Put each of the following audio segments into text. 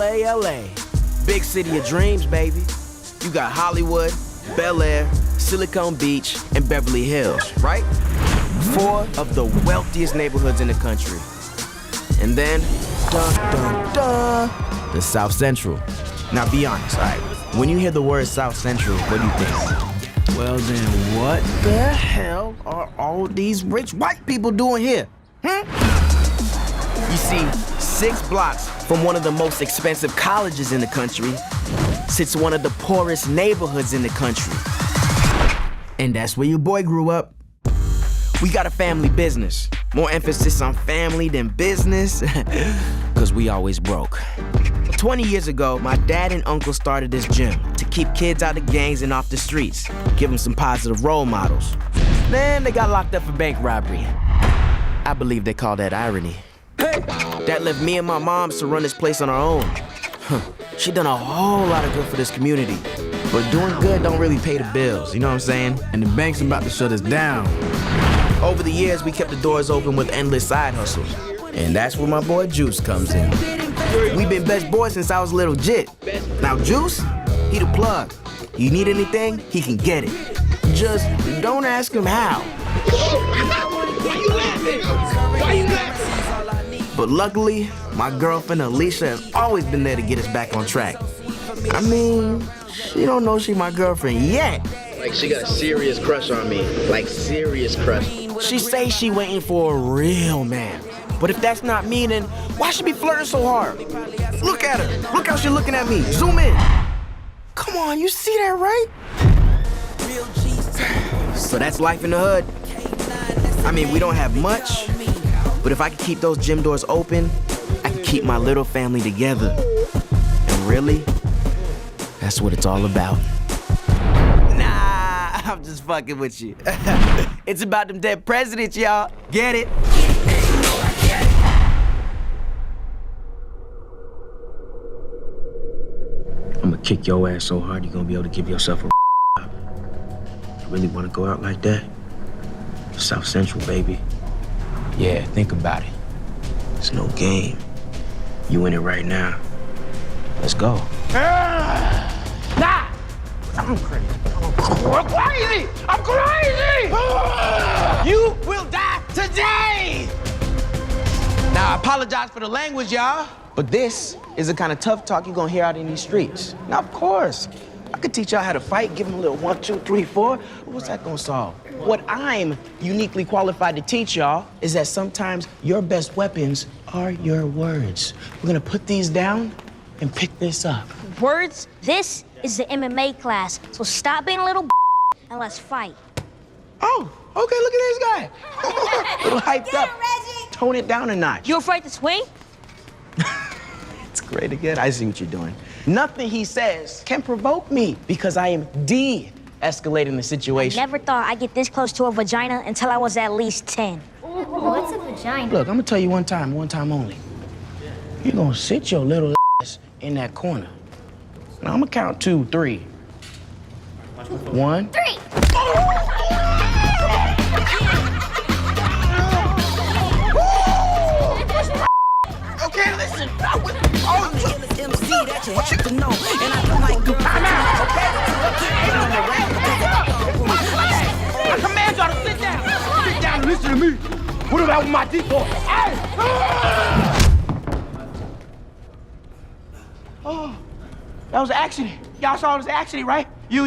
LA, LA. Big city of dreams, baby. You got Hollywood, Bel Air, Silicon Beach, and Beverly Hills, right? 4 of the wealthiest neighborhoods in the country. And then, dun, dun, dun, the South Central. Now be honest, all right? When you hear the word South Central, what do you think? Well then, what the hell are all these rich white people doing here? You see, 6 blocks from one of the most expensive colleges in the country sits one of the poorest neighborhoods in the country. And that's where your boy grew up. We got a family business. More emphasis on family than business, because we always broke. 20 years ago, my dad and uncle started this gym to keep kids out of gangs and off the streets, give them some positive role models. Then they got locked up for bank robbery. I believe they call that irony. That left me and my mom to run this place on our own. She done a whole lot of good for this community. But doing good don't really pay the bills, you know what I'm saying? And the bank's about to shut us down. Over the years, we kept the doors open with endless side hustles. And that's where my boy Juice comes in. We've been best boys since I was a little jit. Now Juice, he the plug. You need anything, he can get it. Just don't ask him how. Why you laughing? Why you laughing? But luckily, my girlfriend Alicia has always been there to get us back on track. I mean, she don't know she my girlfriend yet. Like she got a serious crush on me. Like serious crush. She say she waiting for a real man. But if that's not me, then why she be flirting so hard? Look at her. Look how she looking at me. Zoom in. Come on, you see that, right? So that's life in the hood. I mean, we don't have much, but if I can keep those gym doors open, I can keep my little family together. And really, that's what it's all about. Nah, I'm just fucking with you. It's about them dead presidents, y'all. Get it? I'm gonna kick your ass so hard you're gonna be able to give yourself a job. You really wanna go out like that? South Central, baby. Yeah, think about it. It's no game. You in it right now. Let's go. Nah! I'm crazy. I'm crazy! I'm crazy! You will die today! Now, I apologize for the language, y'all, but this is the kind of tough talk you're gonna hear out in these streets. Now, of course, I could teach y'all how to fight, give them a little 1, 2, 3, 4. What's that gonna solve? What I'm uniquely qualified to teach y'all is that sometimes your best weapons are your words. We're gonna put these down and pick this up. Words? This is the MMA class, so stop being a little and let's fight. Oh, okay, look at this guy. A little hyped up. Reggie. Tone it down a notch. You afraid to swing? It's great again. I see what you're doing. Nothing he says can provoke me because I am de-escalating the situation. Never thought I'd get this close to a vagina until I was at least 10. What's a vagina? Look, I'm gonna tell you one time only. You're gonna sit your little ass in that corner. Now I'm gonna count 2, 3. 1. 3. Okay, listen. I command y'all to sit down. Sit down and listen to me. What about my deep boy? Hey! Oh, that was an accident. Y'all saw it was an accident, right? You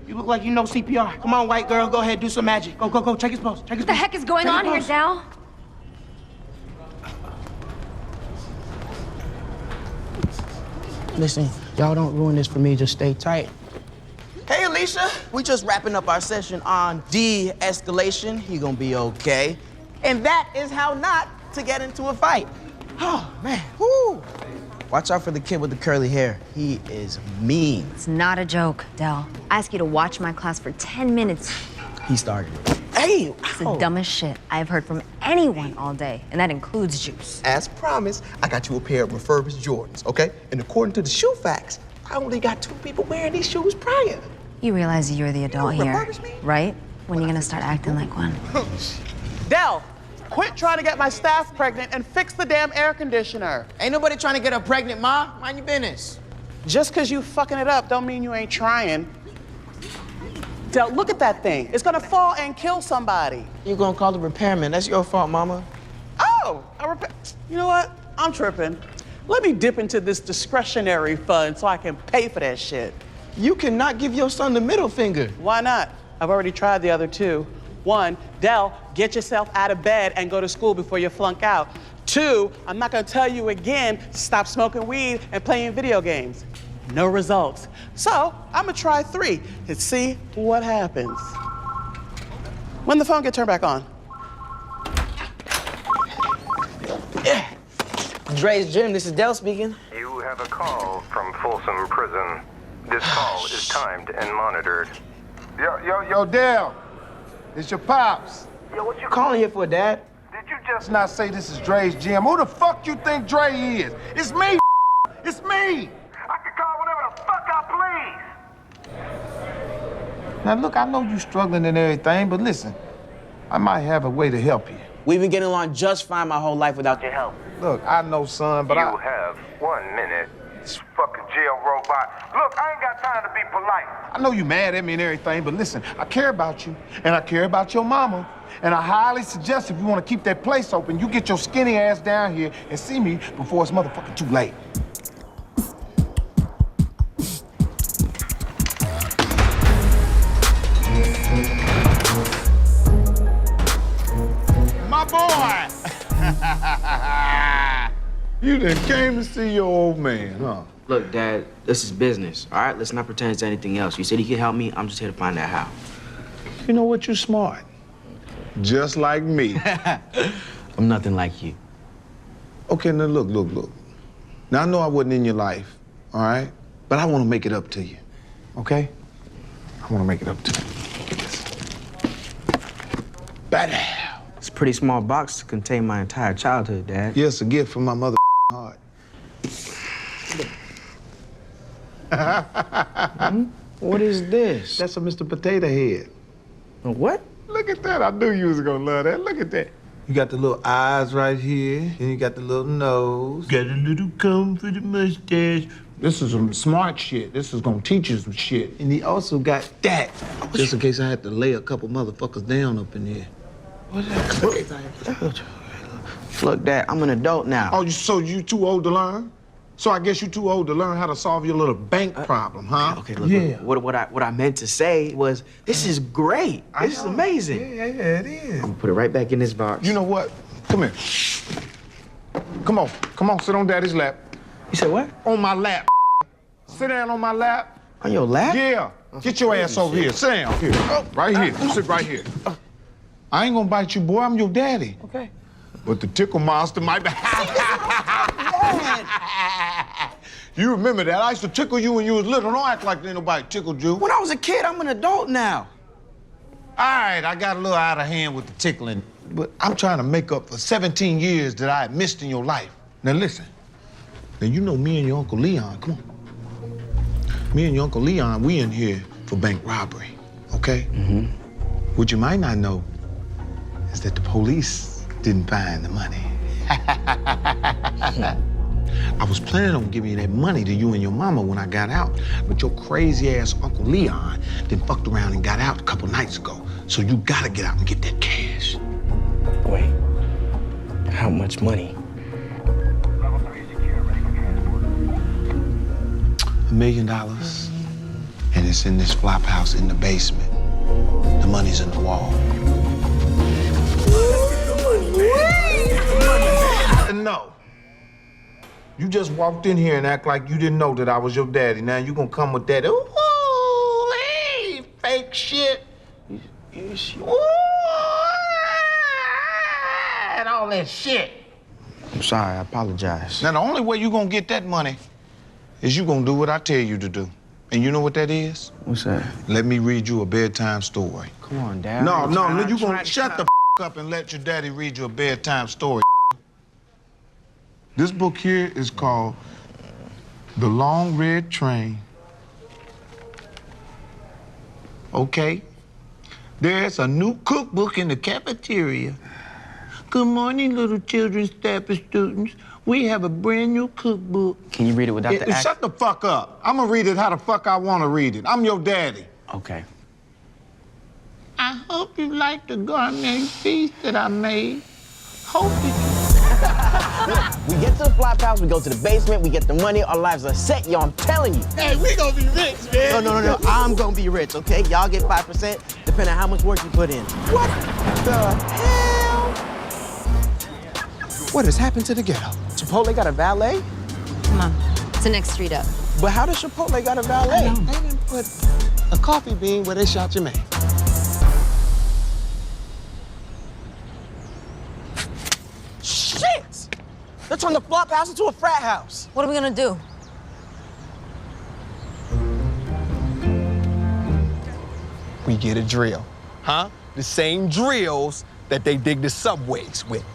look like you know CPR. Come on, white girl, go ahead, do some magic. Go, take his pose, take his pose. What the heck is going on here, Dal? Listen, y'all don't ruin this for me, just stay tight. Hey, Alicia, we just wrapping up our session on de-escalation. You gonna be okay. And that is how not to get into a fight. Oh, man, whoo. Watch out for the kid with the curly hair. He is mean. It's not a joke, Del. I asked you to watch my class for 10 minutes. He started it. Hey, It's the dumbest shit I've heard from anyone all day, and that includes Juice. As promised, I got you a pair of refurbished Jordans, okay? And according to the shoe facts, I only got 2 people wearing these shoes prior. You realize you're the adult You here, refurbish me? right? When you gonna start acting like one? Del, Quit trying to get my staff pregnant and fix the damn air conditioner. Ain't nobody trying to get her pregnant, Ma. Mind your business. Just because you fucking it up don't mean you ain't trying. Del, look at that thing. It's gonna fall and kill somebody. You're gonna call the repairman. That's your fault, Mama. Oh, you know what? I'm tripping. Let me dip into this discretionary fund so I can pay for that shit. You cannot give your son the middle finger. Why not? I've already tried the other two. One, Del, get yourself out of bed and go to school before you flunk out. Two, I'm not gonna tell you again, stop smoking weed and playing video games. No results. So, I'm gonna try 3 and see what happens. When the phone get turned back on? Dre's gym, this is Del speaking. You have a call from Folsom Prison. This call is timed and monitored. Yo, Del. It's your pops. Yo, what you calling here for, Dad? Did you just not say this is Dre's gym? Who the fuck you think Dre is? It's me, It's me! I can call whenever the fuck I please. Now, look, I know you struggling and everything, but listen, I might have a way to help you. We've been getting along just fine my whole life without your help. Look, I know, son, but You have 1 minute. This fucking jail robot. Look, I ain't got time to be polite. I know you mad at me and everything, but listen, I care about you, and I care about your mama, and I highly suggest if you want to keep that place open, you get your skinny ass down here and see me before it's motherfucking too late. My boy! You done came to see your old man, huh? Look, Dad, this is business, all right? Let's not pretend it's anything else. You said he could help me. I'm just here to find out how. You know what? You smart. Just like me. I'm nothing like you. Okay, now look. Now, I know I wasn't in your life, all right? But I want to make it up to you, okay? I want to make it up to you. Get this. Bada. It's a pretty small box to contain my entire childhood, Dad. Yeah, it's a gift from my mother heart. What is this? That's a Mr. Potato Head. A what? Look at that. I knew you was gonna love that. Look at that. You got the little eyes right here, and you got the little nose. Got a little comb for the mustache. This is some smart shit. This is gonna teach you some shit. And he also got that, just in case I had to lay a couple motherfuckers down up in here. What's that? Look, Dad, I'm an adult now. Oh, so you too old to learn? So I guess you too old to learn how to solve your little bank problem, huh? Okay, look, what I meant to say was, this is great. This is amazing. Yeah, it is. I'm gonna put it right back in this box. You know what? Come here. Come on, sit on Daddy's lap. You said what? On my lap. Sit down on my lap. On your lap? Yeah. Get your ass over here. Sit down. Here. Right here. Sit right here. I ain't gonna bite you, boy. I'm your daddy. Okay. But the tickle monster might be. You remember that? I used to tickle you when you was little. Don't act like ain't nobody tickled you. When I was a kid, I'm an adult now. All right, I got a little out of hand with the tickling, but I'm trying to make up for 17 years that I had missed in your life. Now listen. Now you know me and your Uncle Leon. Come on. Me and your Uncle Leon, we in here for bank robbery, okay? Mm-hmm. What you might not know is that the police didn't find the money. I was planning on giving you that money to you and your mama when I got out, but your crazy-ass Uncle Leon then fucked around and got out a couple nights ago. So you gotta get out and get that cash. Wait, how much money? $1 million, and it's in this flop house in the basement. The money's in the wall. No. You just walked in here and act like you didn't know that I was your daddy. Now you gonna come with that, ooh, hey, fake shit. Ooh, and all that shit. I'm sorry, I apologize. Now, the only way you gonna get that money is you gonna do what I tell you to do. And you know what that is? What's that? Let me read you a bedtime story. Come on, Dad. No, you gonna shut the up and let your daddy read you a bedtime story. This book here is called The Long Red Train. Okay? There's a new cookbook in the cafeteria. Good morning, little children's Stafford students. We have a brand new cookbook. Can you read it without the Shut the fuck up. I'm gonna read it how the fuck I wanna read it. I'm your daddy. Okay. I hope you like the gourmet feast that I made. Hope you... We get to the flop house, we go to the basement, we get the money, our lives are set, yo, I'm telling you. Hey, we gonna be rich, man. No, I'm gonna be rich, okay? Y'all get 5%, depending on how much work you put in. What the hell? What has happened to the ghetto? Chipotle got a valet? Come on, it's the next street up. But how does Chipotle got a valet? They didn't put a coffee bean where they shot your man. Shit! They turned the flop house into a frat house. What are we gonna do? We get a drill, huh? The same drills that they dig the subways with.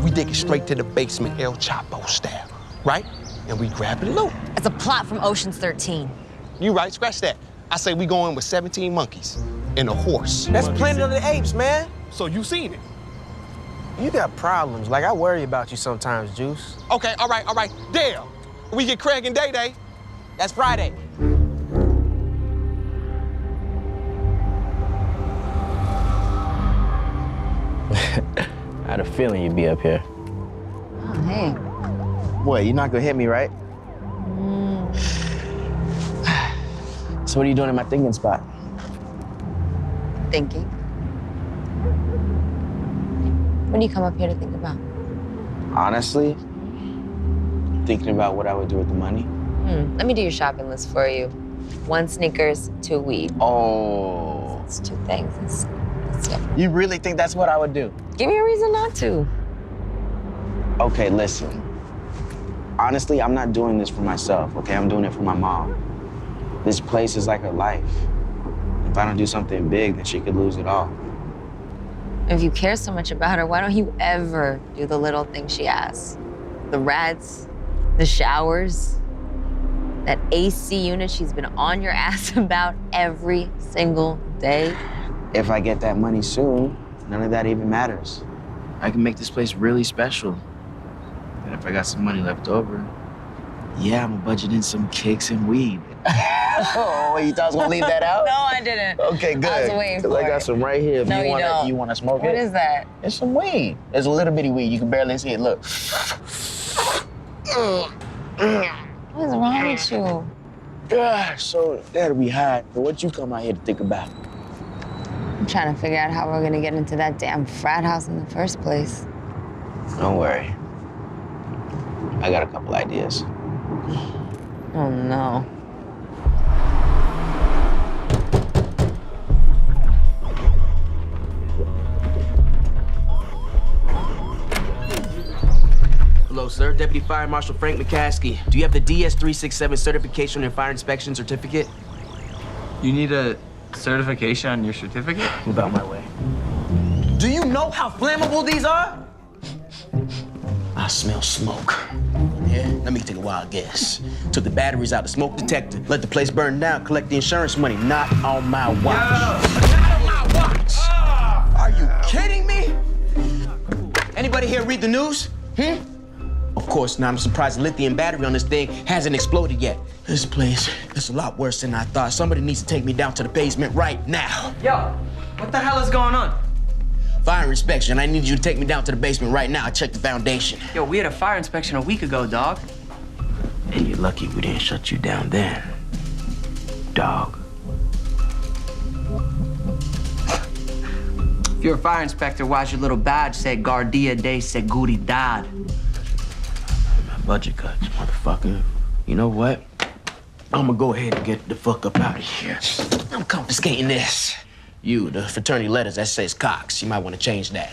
We dig it straight to the basement, El Chapo style, right? And we grab the loot. It's a plot from Ocean's 13. You right, scratch that. I say we go in with 17 monkeys and a horse. That's Planet of the Apes, man. So you seen it. You got problems. Like, I worry about you sometimes, Juice. Okay, all right. Dale, we get Craig and Day Day. That's Friday. I had a feeling you'd be up here. Oh, hey. Boy, you're not gonna hit me, right? So what are you doing in my thinking spot? Thinking. What do you come up here to think about? Honestly, thinking about what I would do with the money. Let me do your shopping list for you. 1 Snickers, 2 weed. Oh. It's 2 things. Let's go. You really think that's what I would do? Give me a reason not to. Okay, listen. Honestly, I'm not doing this for myself, okay? I'm doing it for my mom. This place is like her life. If I don't do something big, then she could lose it all. If you care so much about her, why don't you ever do the little things she asks? The rats, the showers, that AC unit she's been on your ass about every single day. If I get that money soon, none of that even matters. I can make this place really special. And if I got some money left over, yeah, I'm gonna budget in some kicks and weed. Oh, you thought I was gonna leave that out? No, I didn't. Okay, good. I was waiting for I got some right here. If No, you wanna, don't. You wanna smoke it? What is that? It's some weed. It's a little bitty weed. You can barely see it. Look. What is wrong with you? So that'll be hot. But what you come out here to think about? I'm trying to figure out how we're gonna get into that damn frat house in the first place. Don't worry. I got a couple ideas. Oh, no. Hello, sir. Deputy Fire Marshal Frank McCaskey. Do you have the DS-367 certification and fire inspection certificate? You need a certification on your certificate? Move out my way. Do you know how flammable these are? I smell smoke. Yeah, let me take a wild guess. Took the batteries out the smoke detector, let the place burn down, collect the insurance money. Not on my watch. Not on my watch! Are you kidding me? Anybody here read the news? Of course not. I'm surprised the lithium battery on this thing hasn't exploded yet. This place is a lot worse than I thought. Somebody needs to take me down to the basement right now. Yo, what the hell is going on? Fire inspection. I need you to take me down to the basement right now. I checked the foundation. Yo, we had a fire inspection a week ago, dog. And you're lucky we didn't shut you down then, dog. If you're a fire inspector, why's your little badge say Guardia de Seguridad? My budget cuts, motherfucker. You know what? I'm gonna go ahead and get the fuck up out of here. I'm confiscating this. You, the fraternity letters, that says Cox. You might want to change that.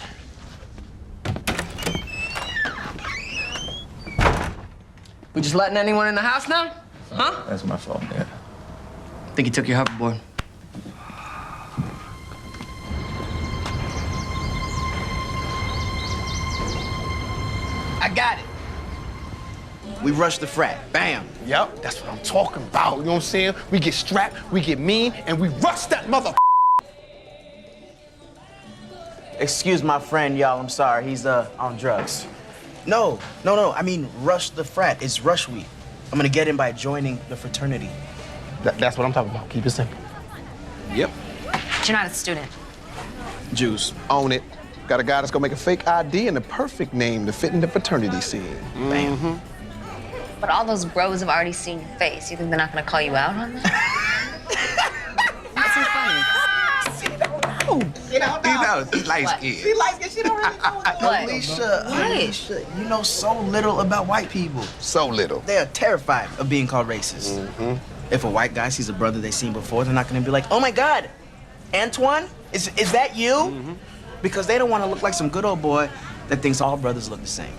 We just letting anyone in the house now? Huh? That's my fault, yeah. I think he took your hoverboard. I got it. We rush the frat. Bam. Yep, that's what I'm talking about. You know what I'm saying? We get strapped, we get mean, and we rush that mother. excuse my friend, y'all. I'm sorry. He's on drugs. No. I mean, rush the frat. It's rush week. I'm gonna get in by joining the fraternity. That's what I'm talking about. Keep it simple. Yep. But you're not a student. Juice. Own it. Got a guy that's gonna make a fake ID and the perfect name to fit in the fraternity scene. Bam. But all those bros have already seen your face. You think they're not gonna call you out on that? That's so funny. She don't know. He's light skinned. She like it. She don't really know what's going on. Alicia, you know so little about white people. So little. They are terrified of being called racist. If a white guy sees a brother they've seen before, they're not gonna be like, oh my God, Antoine, is that you? Because they don't wanna look like some good old boy that thinks all brothers look the same.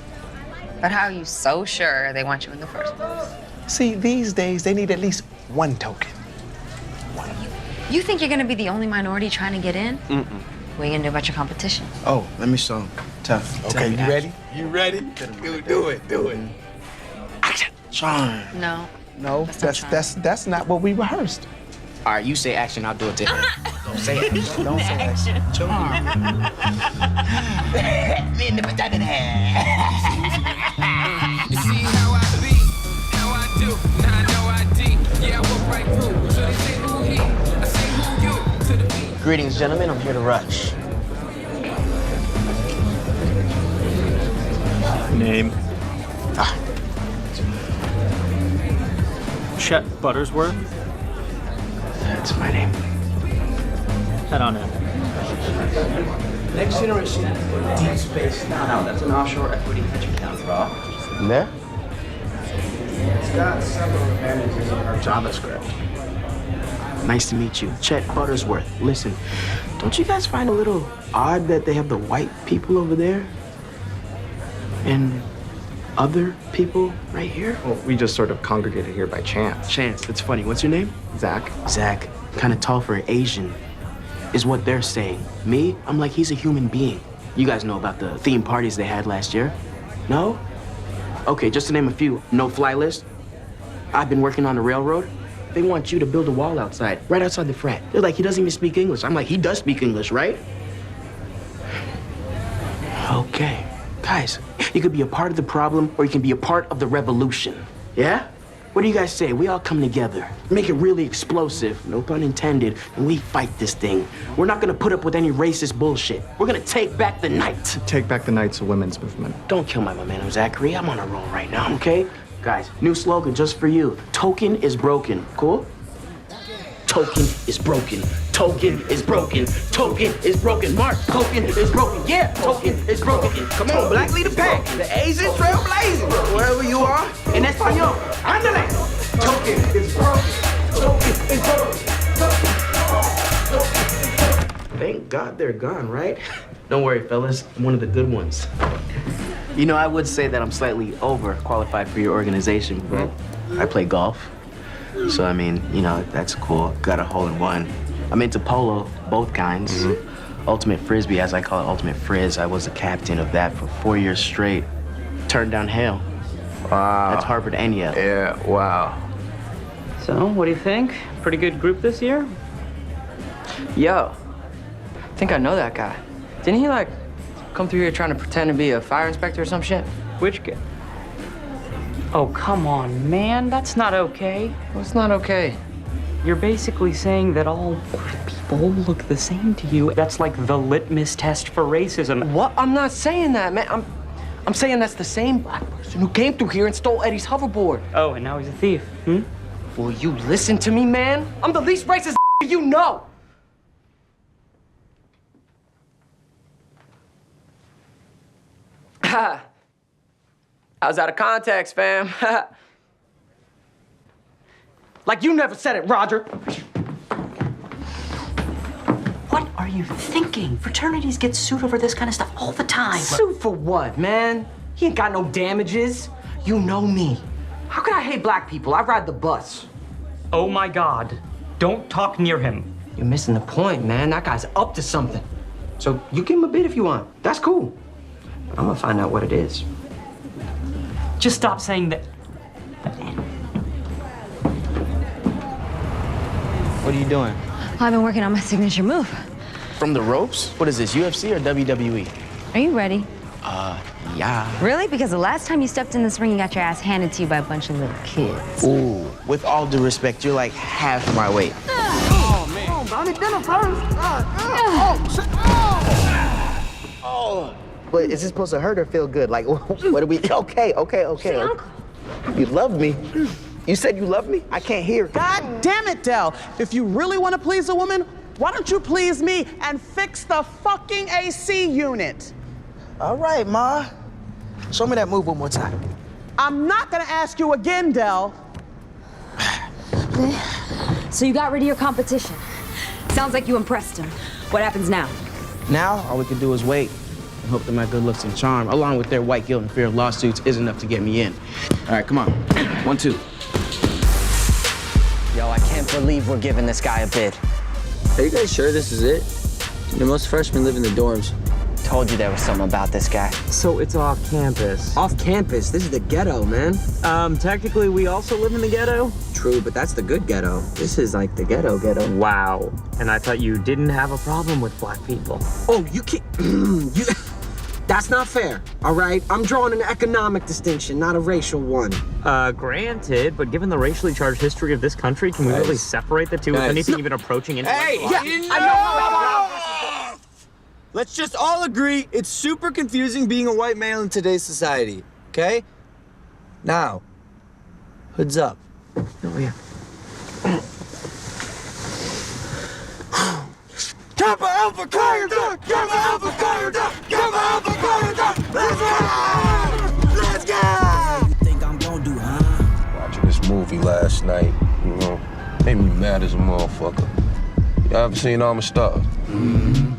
But how are you so sure they want you in the first place? See, these days, they need at least one token. You think you're gonna be the only minority trying to get in? What are you gonna do about your competition? Oh, let me show them. Tough. Okay, you ready? You ready? Do it. Action. Sean. No. No, that's not what we rehearsed. All right, you say action, I'll do it to him. Don't say action. Don't say action. In the fraternity. You see how I be, how I do, now I know I D. Yeah, I walk right through. So they say who he, I say who you, to the beat. Greetings, gentlemen. I'm here to rush. Name? Chet Buttersworth? That's my name. Head on in. Next generation, deep space. No, that's an offshore equity venture capital. There? It's got several advantages over JavaScript. Nice to meet you. Chet Buttersworth. Listen, don't you guys find a little odd that they have the white people over there and other people right here? Well, we just sort of congregated here by chance. Chance, that's funny. What's your name? Zach. Zach, kind of tall for an Asian, is what they're saying. Me, I'm like, he's a human being. You guys know about the theme parties they had last year? No? Okay, just to name a few. No fly list. I've been working on the railroad. They want you to build a wall outside, right outside the frat. They're like, he doesn't even speak English. I'm like, he does speak English, right? Okay. Guys, you could be a part of the problem or you can be a part of the revolution. Yeah? What do you guys say? We all come together, make it really explosive, no pun intended, and we fight this thing. We're not gonna put up with any racist bullshit. We're gonna take back the night. Take back the night's a women's movement. Don't kill my momentum, Zachary. I'm on a roll right now, okay? Guys, new slogan just for you. Token is broken. Cool? Token is broken. Token is broken. Token is broken. Mark, token is broken. Yeah, token is broken. Come on, Black Leader Pack. The Asian trailblazing. Wherever you are, in Espanol. Andale. Token is broken. Token is broken. Thank God they're gone, right? Don't worry, fellas. I'm one of the good ones. You know, I would say that I'm slightly overqualified for your organization, but I play golf. So, I mean, you know, that's cool. Got a hole in one. I'm into polo, both kinds. Ultimate Frisbee, as I call it, Ultimate Frizz. I was the captain of that for 4 years straight. Turned down Hale. Wow. That's Harvard and Yale. Yeah, wow. So, what do you think? Pretty good group this year? Yo, I think I know that guy. Didn't he, like, come through here trying to pretend to be a fire inspector or some shit? Which guy? Oh, come on, man. That's not okay. What's not okay? You're basically saying that all white people look the same to you. That's like the litmus test for racism. What? I'm not saying that, man. I'm saying that's the same black person who came through here and stole Eddie's hoverboard. Oh, and now he's a thief, Will you listen to me, man? I'm the least racist you know. Ha! I was out of context, fam. Like you never said it, Roger. What are you thinking? Fraternities get sued over this kind of stuff all the time. Sued for what, man? He ain't got no damages. You know me. How could I hate black people? I ride the bus. Oh my God. Don't talk near him. You're missing the point, man. That guy's up to something. So you give him a bid if you want. That's cool. I'm gonna find out what it is. Just stop saying that. What are you doing? I've been working on my signature move. From the ropes? What is this, UFC or WWE? Are you ready? Yeah. Really? Because the last time you stepped in this ring, you got your ass handed to you by a bunch of little kids. Ooh, with all due respect, you're like half my weight. Oh, man. Oh, I need dinner first. Oh. But is this supposed to hurt or feel good? Like, what do we... Okay. You love me. You said you love me? I can't hear. God damn it, Del. If you really want to please a woman, why don't you please me and fix the fucking AC unit? All right, Ma. Show me that move one more time. I'm not gonna ask you again, Del. So you got rid of your competition. Sounds like you impressed him. What happens now? Now, all we can do is wait and hope that my good looks and charm, along with their white guilt and fear of lawsuits, is enough to get me in. All right, come on. 1, 2. Yo, I can't believe we're giving this guy a bid. Are you guys sure this is it? Most freshmen live in the dorms. Told you there was something about this guy. So it's off campus. Off campus? This is the ghetto, man. Technically, we also live in the ghetto. True, but that's the good ghetto. This is like the ghetto. Wow. And I thought you didn't have a problem with black people. Oh, you can't. That's not fair, all right? I'm drawing an economic distinction, not a racial one. Granted, but given the racially charged history of this country, can we really separate the two? If anything, even approaching it? Hey, I know. Let's just all agree it's super confusing being a white male in today's society, okay? Now, hoods up. Oh, yeah. Kappa Alpha Chi, Kappa Alpha Chi, Kappa Alpha Chi, let's go! Let's go! What you think I'm gonna do, huh? Watching this movie last night, you know, made me mad as a motherfucker. Y'all ever seen all my stuff? Mm-hmm.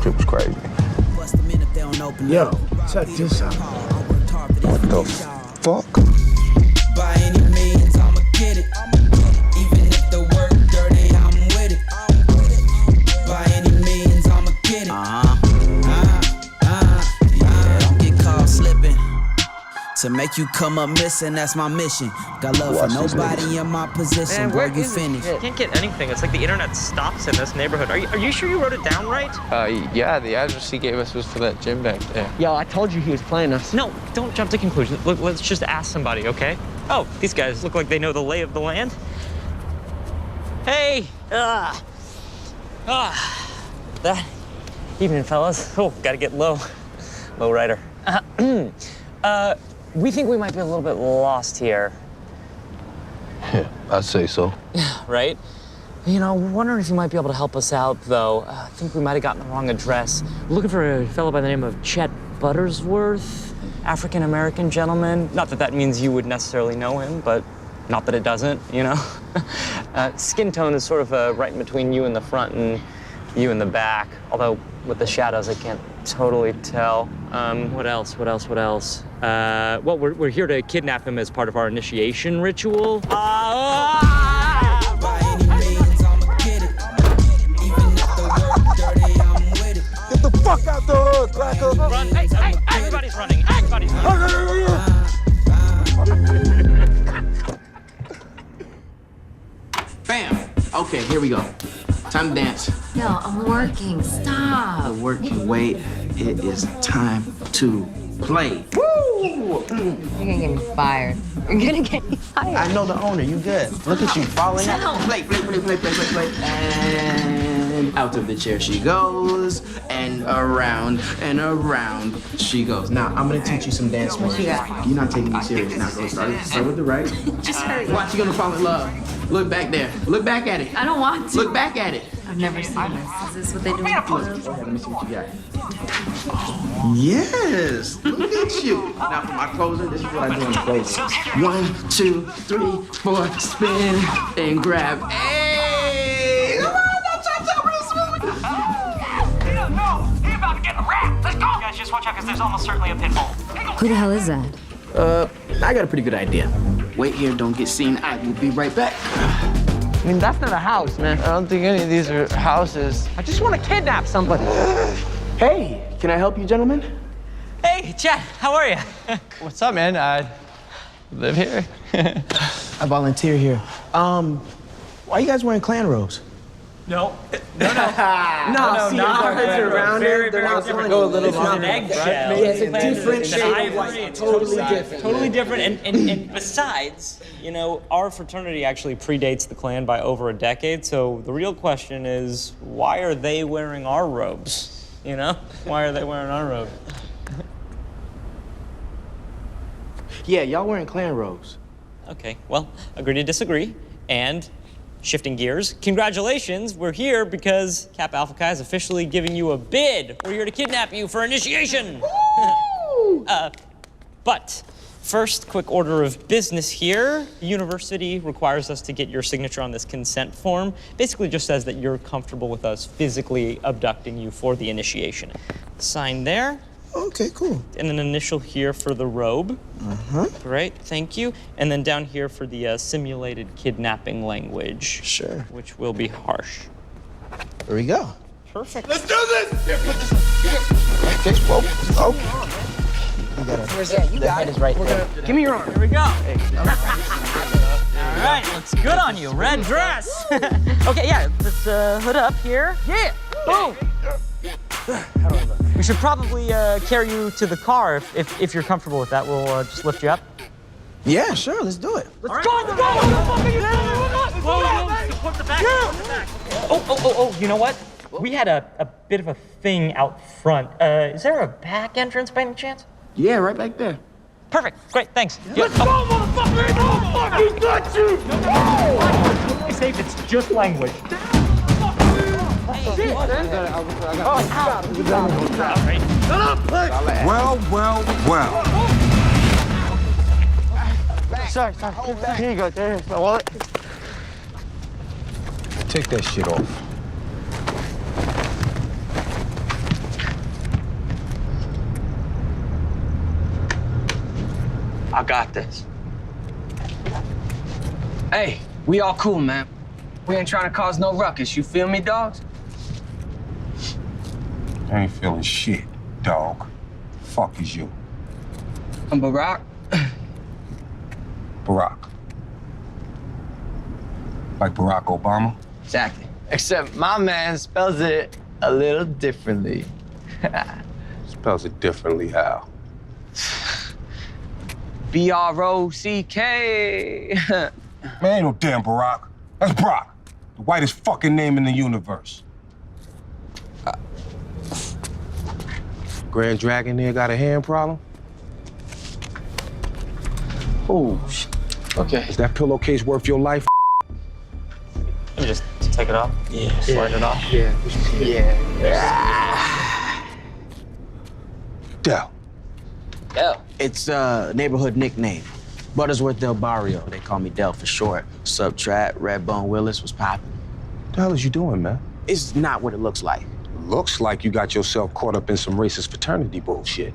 It was crazy. Yo, check this out. What the fuck? By any means, I'ma get it. Even if the work dirty, I'm with it. By any means, I'ma get it. Yeah, don't get caught slipping. To make you come up missing, that's my mission. Got love for nobody in my position. Boy, you finished. Can't get anything. It's like the internet stops in this neighborhood. Are you sure you wrote it down right? Yeah, the address he gave us was for that gym back there. Yo, I told you he was playing us. No, don't jump to conclusions. Look, let's just ask somebody, okay? Oh, these guys look like they know the lay of the land. Hey! That evening, fellas. Oh, gotta get low. Low rider. We think we might be a little bit lost here. Yeah, I'd say so. Right? You know, wondering if you might be able to help us out, though. I think we might have gotten the wrong address. We're looking for a fellow by the name of Chet Buttersworth, African-American gentleman. Not that that means you would necessarily know him, but not that it doesn't, you know? Skin tone is sort of right in between you in the front and you in the back, although with the shadows, I can't totally tell. What else? Well, we're here to kidnap him as part of our initiation ritual. By any means, I'ma get it. Even if the work dirty, I'm with it. Get the fuck out the hood, cracker. Run, hey, everybody's running, everybody's running. Bam! Okay, here we go. Time to dance. No, I'm working. Stop. The work can wait. It is time to play. Woo! You're gonna get me fired. You're gonna get me fired. I know the owner. You good? Look at you falling out. Play. And out of the chair she goes, and around she goes. Now I'm gonna teach you some dance moves. you got? You're not taking me serious. Now go start with the right. Just hurry. Watch, you're gonna fall in love. Look back there. Look back at it. I don't want to. Look back at it. I've never seen this. Is this what they do? Go ahead, let me see what you got. Yes, look at you. Now for my closer, this is what I do in the closer. 1, 2, 3, 4, spin and grab. Hey! Come on, don't try to real smooth. No, he's about to get wrapped. Let's go. Guys, just watch out, because there's almost certainly a pitfall. Who the hell is that? I got a pretty good idea. Wait here, don't get seen. I will be right back. I mean, that's not a house, man. I don't think any of these are houses. I just want to kidnap somebody. Hey, can I help you, gentlemen? Hey, Chad, how are you? What's up, man? I live here. I volunteer here. Why are you guys wearing Klan robes? No. No, see, our heads are rounded. They're not different. go a little It's an eggshell. Yeah, it's a different It's shade an of ivory. white. It's Totally different. Totally different. And besides, you know, our fraternity actually predates the Klan by over a decade. So the real question is, why are they wearing our robes? You know? Why are they wearing our robes? Yeah, y'all wearing Klan robes. Okay, well, agree to disagree. And shifting gears, congratulations, we're here because Kappa Alpha Chi is officially giving you a bid. We're here to kidnap you for initiation. But first, quick order of business here. The university requires us to get your signature on this consent form. Basically just says that you're comfortable with us physically abducting you for the initiation. Sign there. Okay, cool. And an initial here for the robe. Great, thank you. And then down here for the simulated kidnapping language. Sure. Which will be harsh. Here we go. Perfect. Let's do this! Okay, whoa. Where's that? You got it. Right there. Give me your arm. Here we go. All right, looks good on you. Red dress. Okay, yeah, let's hood up here. Yeah, boom. We should probably carry you to the car if you're comfortable with that. We'll just lift you up. Yeah, sure, let's do it. Let's go! Support the back. Oh, you know what? We had a bit of a thing out front. Is there a back entrance by any chance? Yeah, right back there. Perfect, great, thanks. Let's go, motherfucker! Motherfucker, got you! Be safe, it's just language. Well. Sorry. Here you go. There's my wallet. Take that shit off. I got this. Hey, we all cool, man. We ain't trying to cause no ruckus. You feel me, dogs? I ain't feeling shit, dog. Fuck is you? I'm Barack. Barack. Like Barack Obama? Exactly. Except my man spells it a little differently. Spells it differently how? B-R-O-C-K. Man, ain't no damn Barack. That's Brock, the whitest fucking name in the universe. Grand Dragon there got a hand problem? Oh, okay. Is that pillowcase worth your life? Let me just take it off. Yeah. Slide it off. Yeah. Del. Del. It's a neighborhood nickname. Buttersworth Del Barrio. They call me Del for short. Sub Trap, Redbone Willis was popping. What the hell is you doing, man? It's not what it looks like. Looks like you got yourself caught up in some racist fraternity bullshit.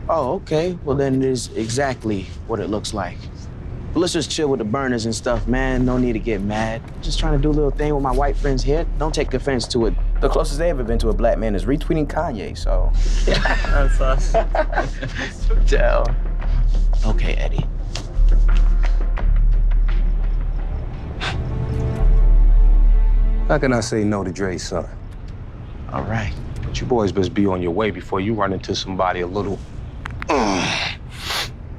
Oh, okay. Well, then it is exactly what it looks like. But let's just chill with the burners and stuff, man. No need to get mad. Just trying to do a little thing with my white friends here. Don't take offense to it. The closest they ever been to a black man is retweeting Kanye, so. That's us. Del. Okay, Eddie. How can I say no to Dre's son? All right. But you boys best be on your way before you run into somebody a little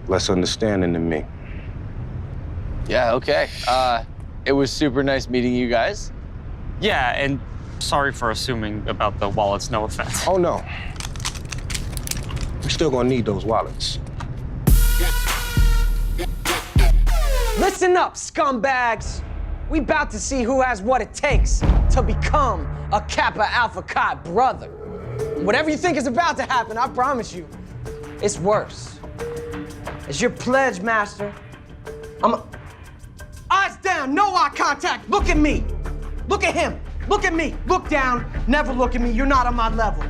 less understanding than me. Yeah, okay. It was super nice meeting you guys. Yeah, and sorry for assuming about the wallets, no offense. Oh, no. We're still gonna need those wallets. Listen up, scumbags. We about to see who has what it takes to become a Kappa Alpha Chi brother. Whatever you think is about to happen, I promise you, it's worse. As your pledge master, eyes down, no eye contact, look at me. Look at him, look at me, look down, never look at me, you're not on my level.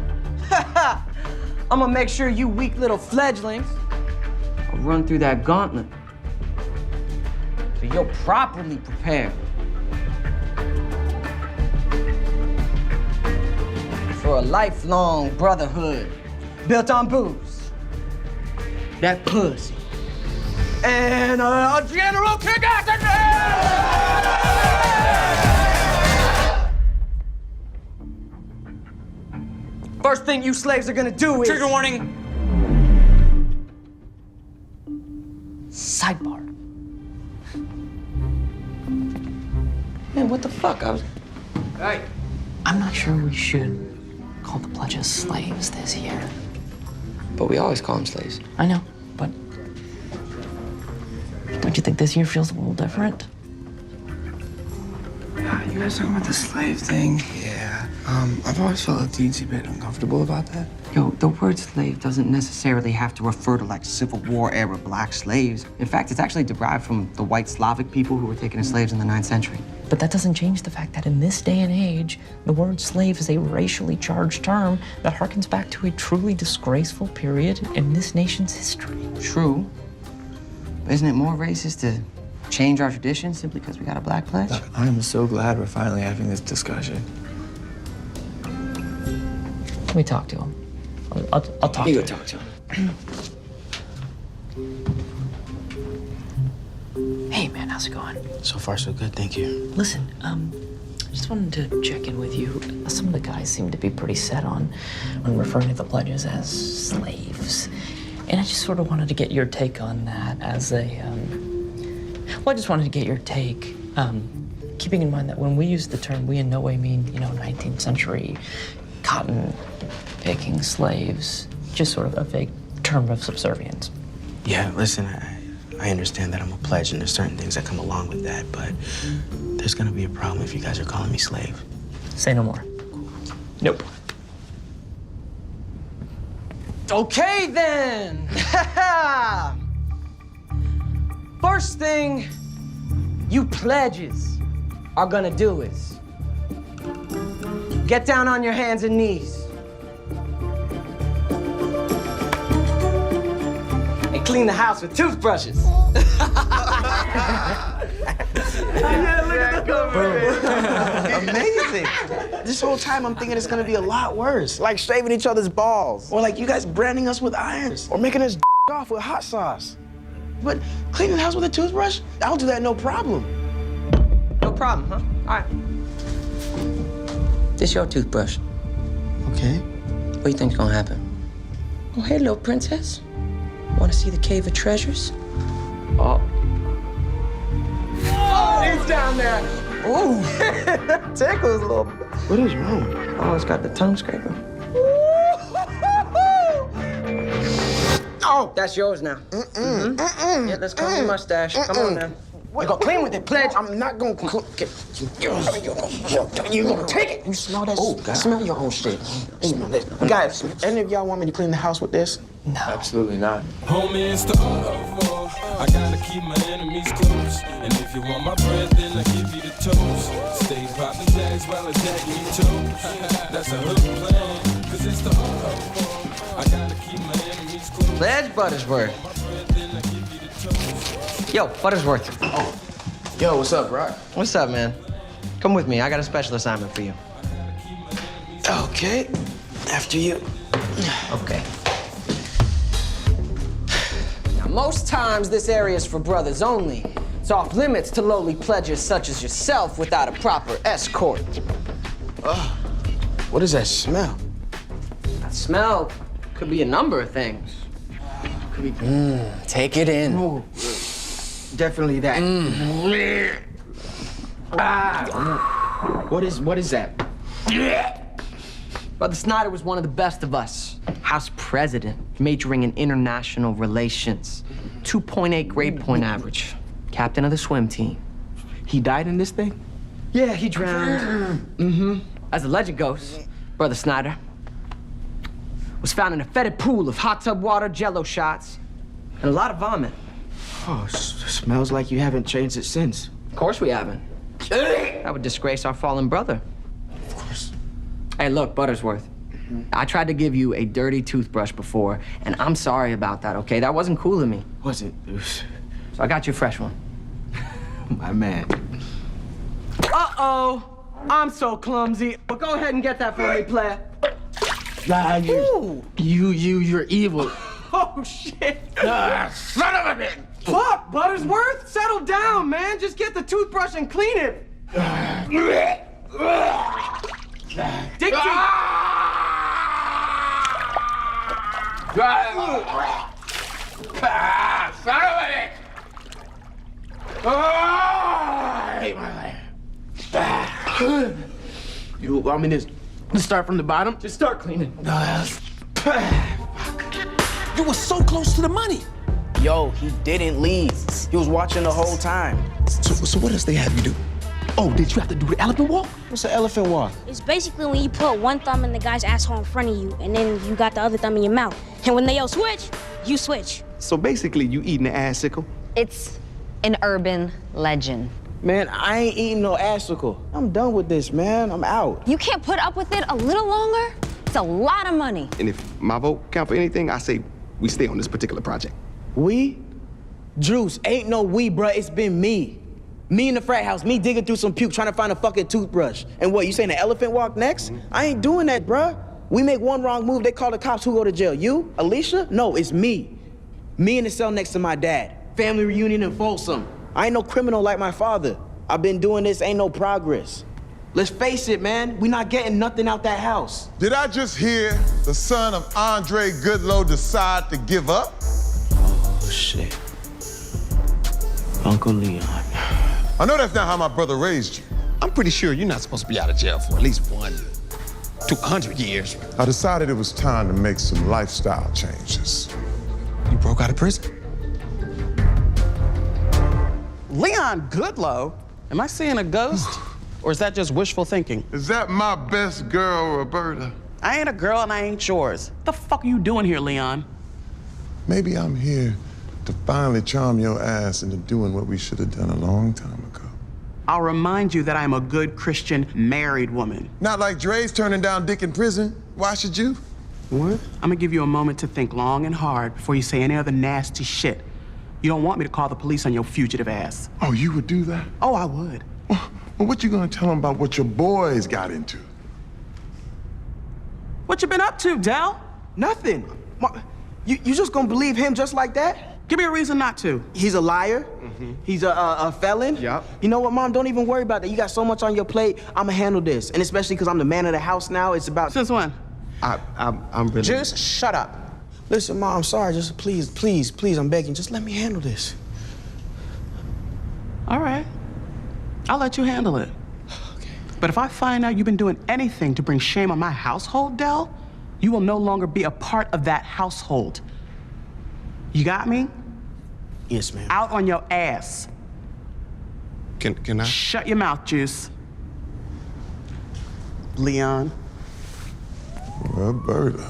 I'm gonna make sure you weak little fledglings will run through that gauntlet so you're properly prepared for a lifelong brotherhood built on booze, that pussy, and a general kick-ass. First thing you slaves are gonna do is... Trigger warning. Sidebar. Man, what the fuck? Hey. I'm not sure we should call the pledges slaves this year. But we always call them slaves. I know, but don't you think this year feels a little different? You guys talking about the slave thing? Yeah. I've always felt a teensy bit uncomfortable about that. Yo, the word slave doesn't necessarily have to refer to like Civil War era black slaves. In fact, it's actually derived from the white Slavic people who were taken as slaves in the 9th century. But that doesn't change the fact that in this day and age, the word slave is a racially charged term that harkens back to a truly disgraceful period in this nation's history. True. But isn't it more racist to change our tradition simply because we got a black pledge? Look, I am so glad we're finally having this discussion. Let me talk to him. I'll talk to him. You go talk to him. Hey, man, how's it going? So far, so good, thank you. Listen, I just wanted to check in with you. Some of the guys seem to be pretty set on referring to the pledges as slaves. And I just sort of wanted to get your take on that as a, well, I just wanted to get your take, keeping in mind that when we use the term, we in no way mean, 19th century cotton-picking slaves, just sort of a vague term of subservience. Yeah, listen, I understand that I'm a pledge and there's certain things that come along with that, but there's gonna be a problem if you guys are calling me slave. Say no more. Nope. Okay, then. First thing you pledges are gonna do is get down on your hands and knees and clean the house with toothbrushes. Amazing. This whole time I'm thinking it's gonna be a lot worse. Like shaving each other's balls. Or like you guys branding us with irons. Or making us off with hot sauce. But cleaning the house with a toothbrush, I'll do that no problem. No problem, huh? All right. This your toothbrush. Okay. What do you think's gonna happen? Oh, hey, little princess. Wanna see the cave of treasures? Oh. Oh, he's down there. Ooh. Tickles a little bit. What is wrong? Oh, it's got the tongue scraper. Oh, that's yours now. Yeah, let's comb your mustache. Come on now. You go clean with it, pledge. I'm not gonna clean. You gonna take it. You smell that? Oh, God. Smell your own shit. Smell this. Guys, any of y'all want me to clean the house with this? No. Absolutely not. Homie, it's the art of war. I gotta keep my enemies close. And if you want my bread, then I give you the toast. Stay poppin' tags while I tag me toes. That's a hood plan, cause it's the art of war. I gotta keep my enemies close. Pledge Buttersworth. Yo, Buttersworth. Oh. Yo, what's up, Rock? What's up, man? Come with me. I got a special assignment for you. Okay. After you. Okay. Now, most times this area is for brothers only. It's off limits to lowly pledges such as yourself without a proper escort. What does that smell? That smell could be a number of things. Could be. Take it in. Oh, definitely that. What is that? Brother Snyder was one of the best of us. House president, majoring in international relations. 2.8 grade point average. Captain of the swim team. He died in this thing? Yeah, he drowned. As the legend goes, Brother Snyder was found in a fetid pool of hot tub water, jello shots, and a lot of vomit. Oh, smells like you haven't changed it since. Of course we haven't. That would disgrace our fallen brother. Of course. Hey, look, Buttersworth. I tried to give you a dirty toothbrush before, and I'm sorry about that, okay? That wasn't cool of me. Wasn't? So I got you a fresh one. My man. Uh-oh. I'm so clumsy. But go ahead and get that for me, player. Nah, you're evil. Oh, shit. Son of a bitch! Fuck, Buttersworth? Settle down, man. Just get the toothbrush and clean it. Dig deep. Son of a bitch! Oh, I hate my life. You want me to start from the bottom? Just start cleaning. You were so close to the money. Yo, he didn't leave. He was watching the whole time. So what else they have you do? Oh, did you have to do the elephant walk? What's an elephant walk? It's basically when you put one thumb in the guy's asshole in front of you, and then you got the other thumb in your mouth. And when they yell switch, you switch. So basically, you eating the assicle? It's an urban legend. Man, I ain't eating no assicle. I'm done with this, man. I'm out. You can't put up with it a little longer? It's a lot of money. And if my vote count for anything, I say we stay on this particular project. We? Juice, ain't no we, bruh. It's been me. Me in the frat house, me digging through some puke trying to find a fucking toothbrush. And what, you saying the elephant walk next? I ain't doing that, bruh. We make one wrong move, they call the cops, who go to jail? You? Alicia? No, it's me. Me in the cell next to my dad. Family reunion in Folsom. I ain't no criminal like my father. I've been doing this, ain't no progress. Let's face it, man. We not getting nothing out that house. Did I just hear the son of Andre Goodlow decide to give up? Oh, shit. Uncle Leon. I know that's not how my brother raised you. I'm pretty sure you're not supposed to be out of jail for at least 1 to 100 years. I decided it was time to make some lifestyle changes. You broke out of prison? Leon Goodlow? Am I seeing a ghost? Or is that just wishful thinking? Is that my best girl, Roberta? I ain't a girl and I ain't yours. What the fuck are you doing here, Leon? Maybe I'm here to finally charm your ass into doing what we should have done a long time ago. I'll remind you that I'm a good Christian married woman. Not like Dre's turning down dick in prison. Why should you? What? I'm gonna give you a moment to think long and hard before you say any other nasty shit. You don't want me to call the police on your fugitive ass. Oh, you would do that? Oh, I would. Well, what you gonna tell them about what your boys got into? What you been up to, Del? Nothing. You just gonna believe him just like that? Give me a reason not to. He's a liar. He's a felon. Yep. You know what, Mom? Don't even worry about that. You got so much on your plate. I'ma handle this. And especially because I'm the man of the house now, it's about... Since when? I'm really... Just shut up. Listen, Mom, I'm sorry. Just please, I'm begging. Just let me handle this. All right. I'll let you handle it. Okay. But if I find out you've been doing anything to bring shame on my household, Del, you will no longer be a part of that household. You got me? Yes, ma'am. Out on your ass. Can I? Shut your mouth, Juice. Leon. Roberta.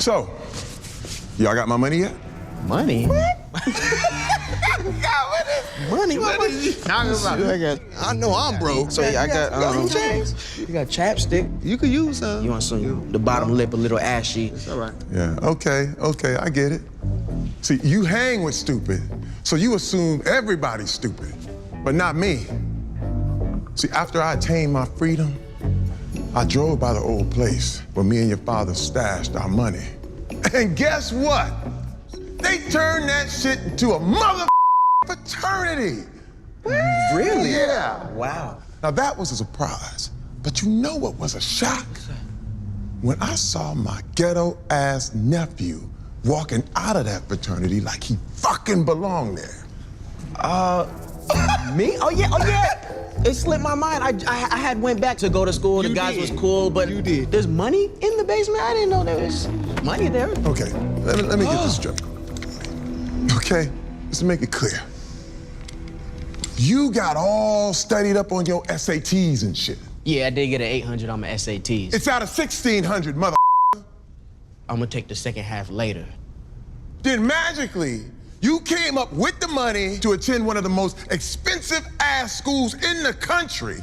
So, y'all got my money yet? Money? What? Money? What is he talking about? I know I'm broke. So yeah, I got you got chapstick. You could use some. You want some? The bottom lip a little ashy. It's all right. Yeah, okay, I get it. See, you hang with stupid, so you assume everybody's stupid, but not me. See, after I attained my freedom, I drove by the old place where me and your father stashed our money. And guess what? They turned that shit into a mother fraternity. Really? Yeah. Wow. Now that was a surprise, but you know what was a shock? When I saw my ghetto-ass nephew walking out of that fraternity like he fucking belonged there. Me? Oh yeah. It slipped my mind. I had went back to go to school. The guys was cool, but you did. There's money in the basement? I didn't know there was money there. Okay, let me get this straight. Okay, just to make it clear. You got all studied up on your SATs and shit. Yeah, I did get an 800 on my SATs. It's out of 1,600, mother. I'm gonna take the second half later. Then magically, you came up with the money to attend one of the most expensive ass schools in the country,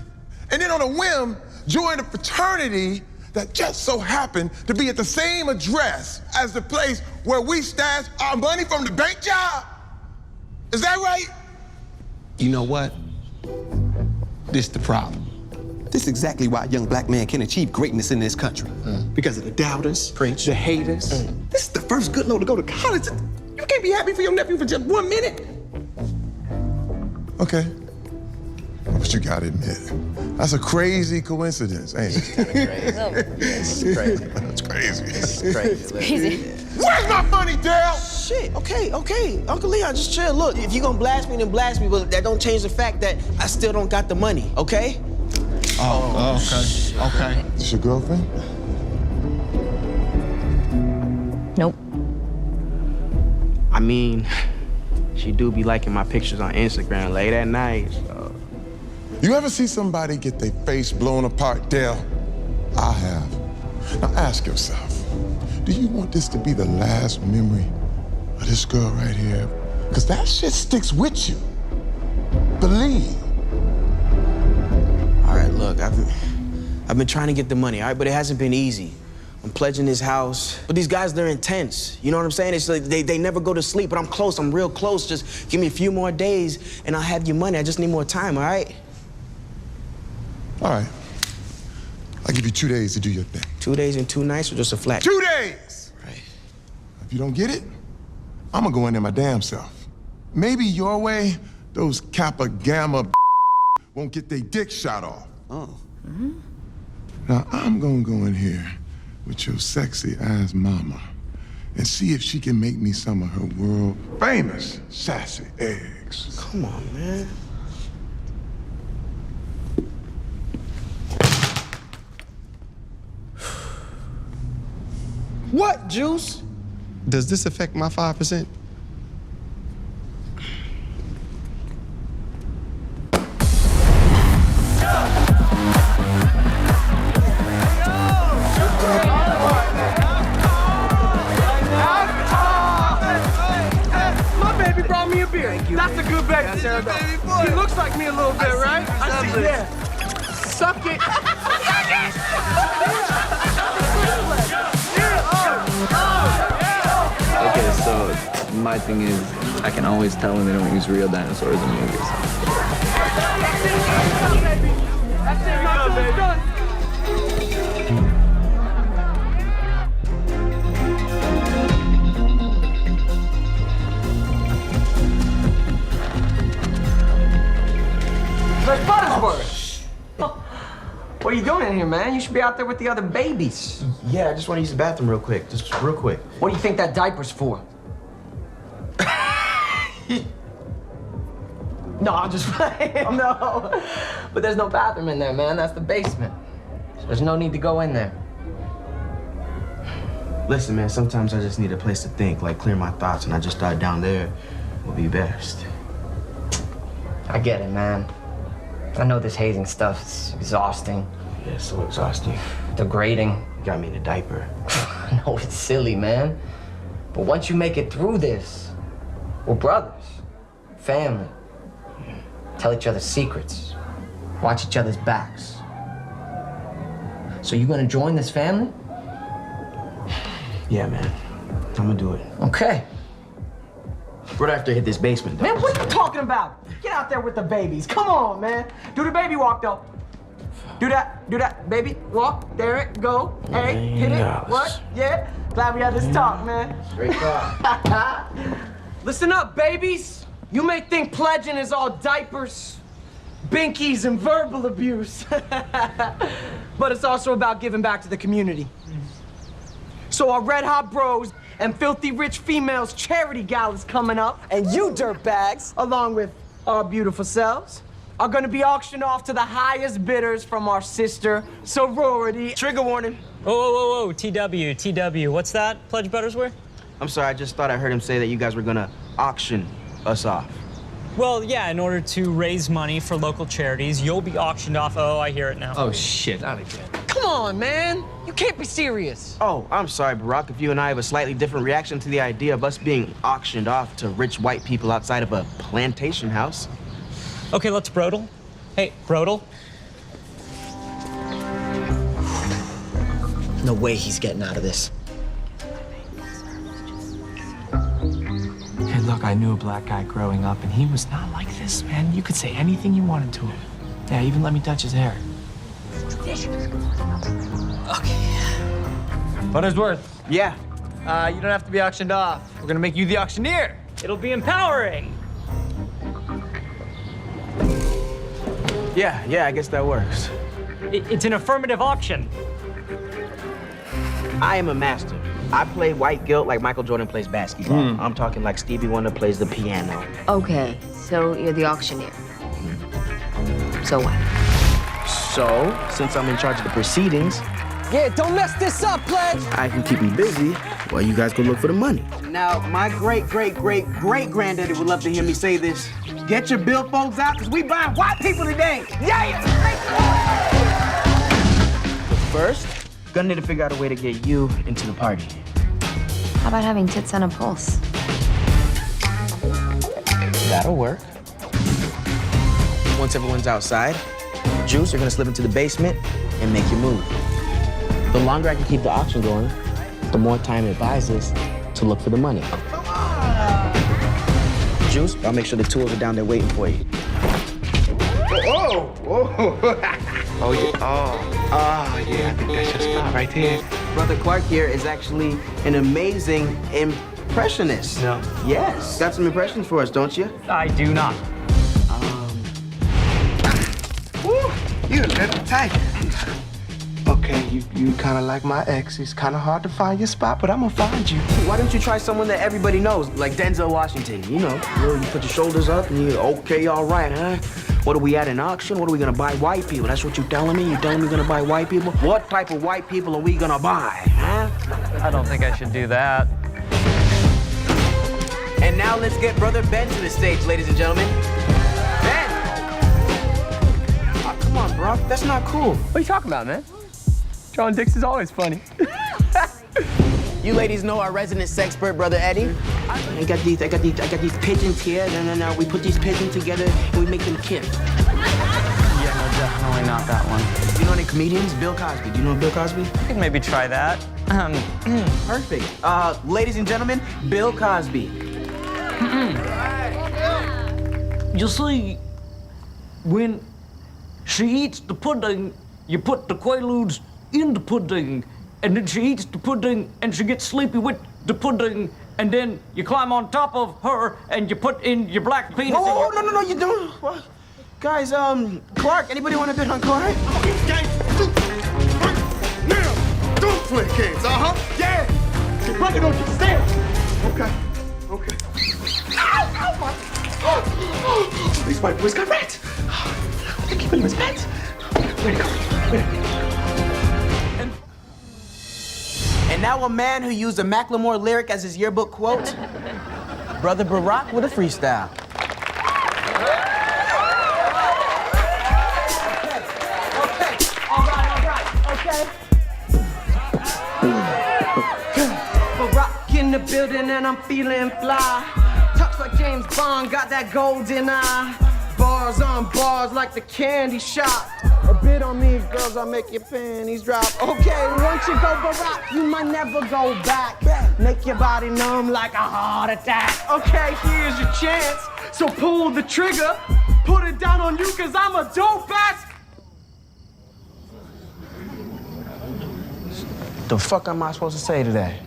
and then on a whim, joined a fraternity that just so happened to be at the same address as the place where we stashed our money from the bank job. Is that right? You know what? This the problem. This is exactly why a young black man can achieve greatness in this country. Because of the doubters, the haters. This is the first Goodlow to go to college. You can't be happy for your nephew for just 1 minute. Okay. but you gotta admit, that's a crazy coincidence, ain't it? It's crazy. That's crazy. It's crazy. Where's my money, Dale? Shit, okay. Uncle Leon, just chill. Look, if you gonna blast me, then blast me, but that don't change the fact that I still don't got the money, okay? Okay. This your girlfriend? Nope. I mean, she do be liking my pictures on Instagram late at night, so. You ever see somebody get their face blown apart, Dale? I have. Now ask yourself, do you want this to be the last memory of this girl right here? Because that shit sticks with you. Believe. All right, look, I've been trying to get the money, all right, but it hasn't been easy. I'm pledging this house, but these guys, they're intense. You know what I'm saying? It's like they never go to sleep, but I'm close, I'm real close. Just give me a few more days and I'll have your money. I just need more time, all right? All right. I'll give you 2 days to do your thing. 2 days and 2 nights or just a flat? 2 days! Right. If you don't get it, I'm gonna go in there my damn self. Maybe your way, those Kappa Gamma won't get their dick shot off. Oh. Now, I'm gonna go in here with your sexy ass mama and see if she can make me some of her world famous sassy eggs. Come on, man. What, Juice? Does this affect my 5%? My baby brought me a beer. That's a good baby. He looks like me a little bit, right? I see, yeah. Suck it. Okay, so my thing is, I can always tell when they don't use real dinosaurs in movies. That's it, my baby. Done. Miss Buttersworth! What are you doing in here, man? You should be out there with the other babies. Yeah, I just want to use the bathroom real quick, just real quick. What do you think that diaper's for? No, I'm just playing. No. But there's no bathroom in there, man. That's the basement. So there's no need to go in there. Listen, man, sometimes I just need a place to think, like clear my thoughts, and I just thought down there would be best. I get it, man. I know this hazing stuff is exhausting. Yeah, so exhausting. Degrading. You got me in a diaper. I know it's silly, man. But once you make it through this, we're brothers, family. Tell each other secrets, watch each other's backs. So you gonna join this family? Yeah, man. I'm gonna do it. Okay. Right after I hit this basement, though. Man, what are you talking about? Get out there with the babies. Come on, man. Do the baby walk, though. Do that, baby. Walk, there it, go. Hey, hit it. What? Yeah? Glad we had this talk, man. Straight talk. Listen up, babies. You may think pledging is all diapers, binkies, and verbal abuse. But it's also about giving back to the community. So our red hot bros and filthy rich females charity gala's coming up, and you dirtbags, along with our beautiful selves, are gonna be auctioned off to the highest bidders from our sister sorority. Trigger warning. Whoa, TW, what's that, Pledge Buttersworth? I'm sorry, I just thought I heard him say that you guys were gonna auction us off. Well, yeah, in order to raise money for local charities, you'll be auctioned off. Oh, I hear it now. Oh, shit, not again. Come on, man. You can't be serious. Oh, I'm sorry, Barack, if you and I have a slightly different reaction to the idea of us being auctioned off to rich white people outside of a plantation house. Okay, let's brodel. Hey, brodel. No way he's getting out of this. Hey, look, I knew a black guy growing up, and he was not like this, man. You could say anything you wanted to him. Yeah, even let me touch his hair. Okay. Buttersworth. Yeah. You don't have to be auctioned off. We're gonna make you the auctioneer. It'll be empowering. Yeah, I guess that works. It's an affirmative auction. I am a master. I play white guilt like Michael Jordan plays basketball. I'm talking like Stevie Wonder plays the piano. Okay, so you're the auctioneer. So what? So, since I'm in charge of the proceedings, Yeah, don't mess this up, pledge. I can keep me busy while you guys go look for the money. Now, my great-great-great-great-granddaddy would love to hear me say this. Get your billfolds out, because we buying white people today. Yeah! But first, gonna need to figure out a way to get you into the party. How about having tits on a pulse? That'll work. Once everyone's outside, Juice, you're gonna slip into the basement and make your move. The longer I can keep the auction going, the more time it buys us to look for the money. Juice, I'll make sure the tools are down there waiting for you. Oh, yeah, I think that's your spot right there. Brother Clark here is actually an amazing impressionist. No. Yes. Got some impressions for us, don't you? I do not. You a little tight. Okay, you kind of like my ex. It's kind of hard to find your spot, but I'm gonna find you. Why don't you try someone that everybody knows, like Denzel Washington? You know, you put your shoulders up and you, okay, all right, huh? What are we at an auction? What are we gonna buy? White people. That's what you telling me? You telling me we're gonna buy white people? What type of white people are we gonna buy, huh? I don't think I should do that. And now let's get Brother Ben to the stage, ladies and gentlemen. Ben! Oh, come on, bro. That's not cool. What are you talking about, man? Drawing dicks is always funny. You ladies know our resident sexpert, Brother Eddie. I got these pigeons here. No. We put these pigeons together and we make them kiss. Yeah, no, definitely not that one. You know any comedians? Bill Cosby. Do you know Bill Cosby? I could maybe try that. Perfect. Ladies and gentlemen, Bill Cosby. You see, when she eats the pudding, you put the quaaludes in the pudding, and then she eats the pudding and she gets sleepy with the pudding, and then you climb on top of her and you put in your black penis. Whoa, no, you don't. What? Guys, Clark, anybody want to bet on Clark? Now, don't play games, yeah. Get back on your stand. Okay. Oh, these white boys got rats. They're keeping them as pets. Way to go. And now a man who used a Macklemore lyric as his yearbook quote, Brother Barack with a freestyle. Okay. Barack in the building and I'm feeling fly. Talks like James Bond, got that golden eye. Bars on bars like the candy shop. A bit on me, girls, I'll make your panties drop. Okay, once you go Barack, you might never go back. Make your body numb like a heart attack. Okay, here's your chance. So pull the trigger, put it down on you, cause I'm a dope ass. The fuck am I supposed to say to that?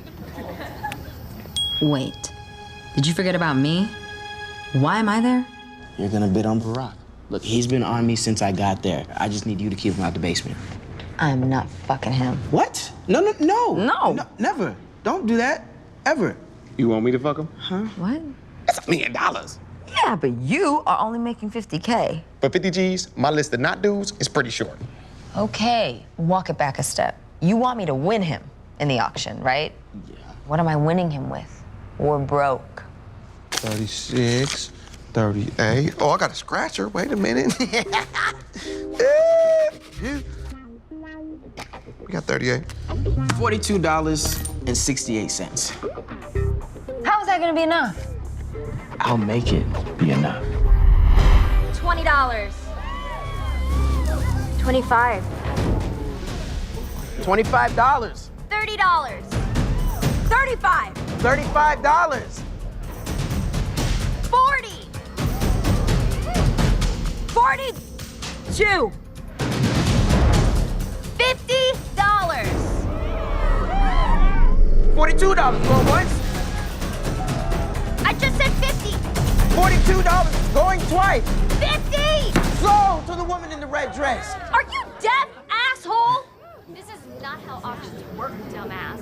Wait, did you forget about me? Why am I there? You're gonna bid on Barack. Look, he's been on me since I got there. I just need you to keep him out the basement. I'm not fucking him. What? No. No, never. Don't do that. Ever. You want me to fuck him? Huh? What? That's $1 million. Yeah, but you are only making 50K. For 50 G's, my list of not dudes is pretty short. Okay, walk it back a step. You want me to win him in the auction, right? Yeah. What am I winning him with? We're broke. 36, 38. Oh, I got a scratcher. Wait a minute. We got 38. $42.68. How is that gonna be enough? I'll make it be enough. $20. 25. $25. $30. 35. $35. 40. 42. $50. $42 going once. I just said 50. $42 going twice. 50. Slow to the woman in the red dress. Are you deaf, asshole? This is not how auctions work, dumbass.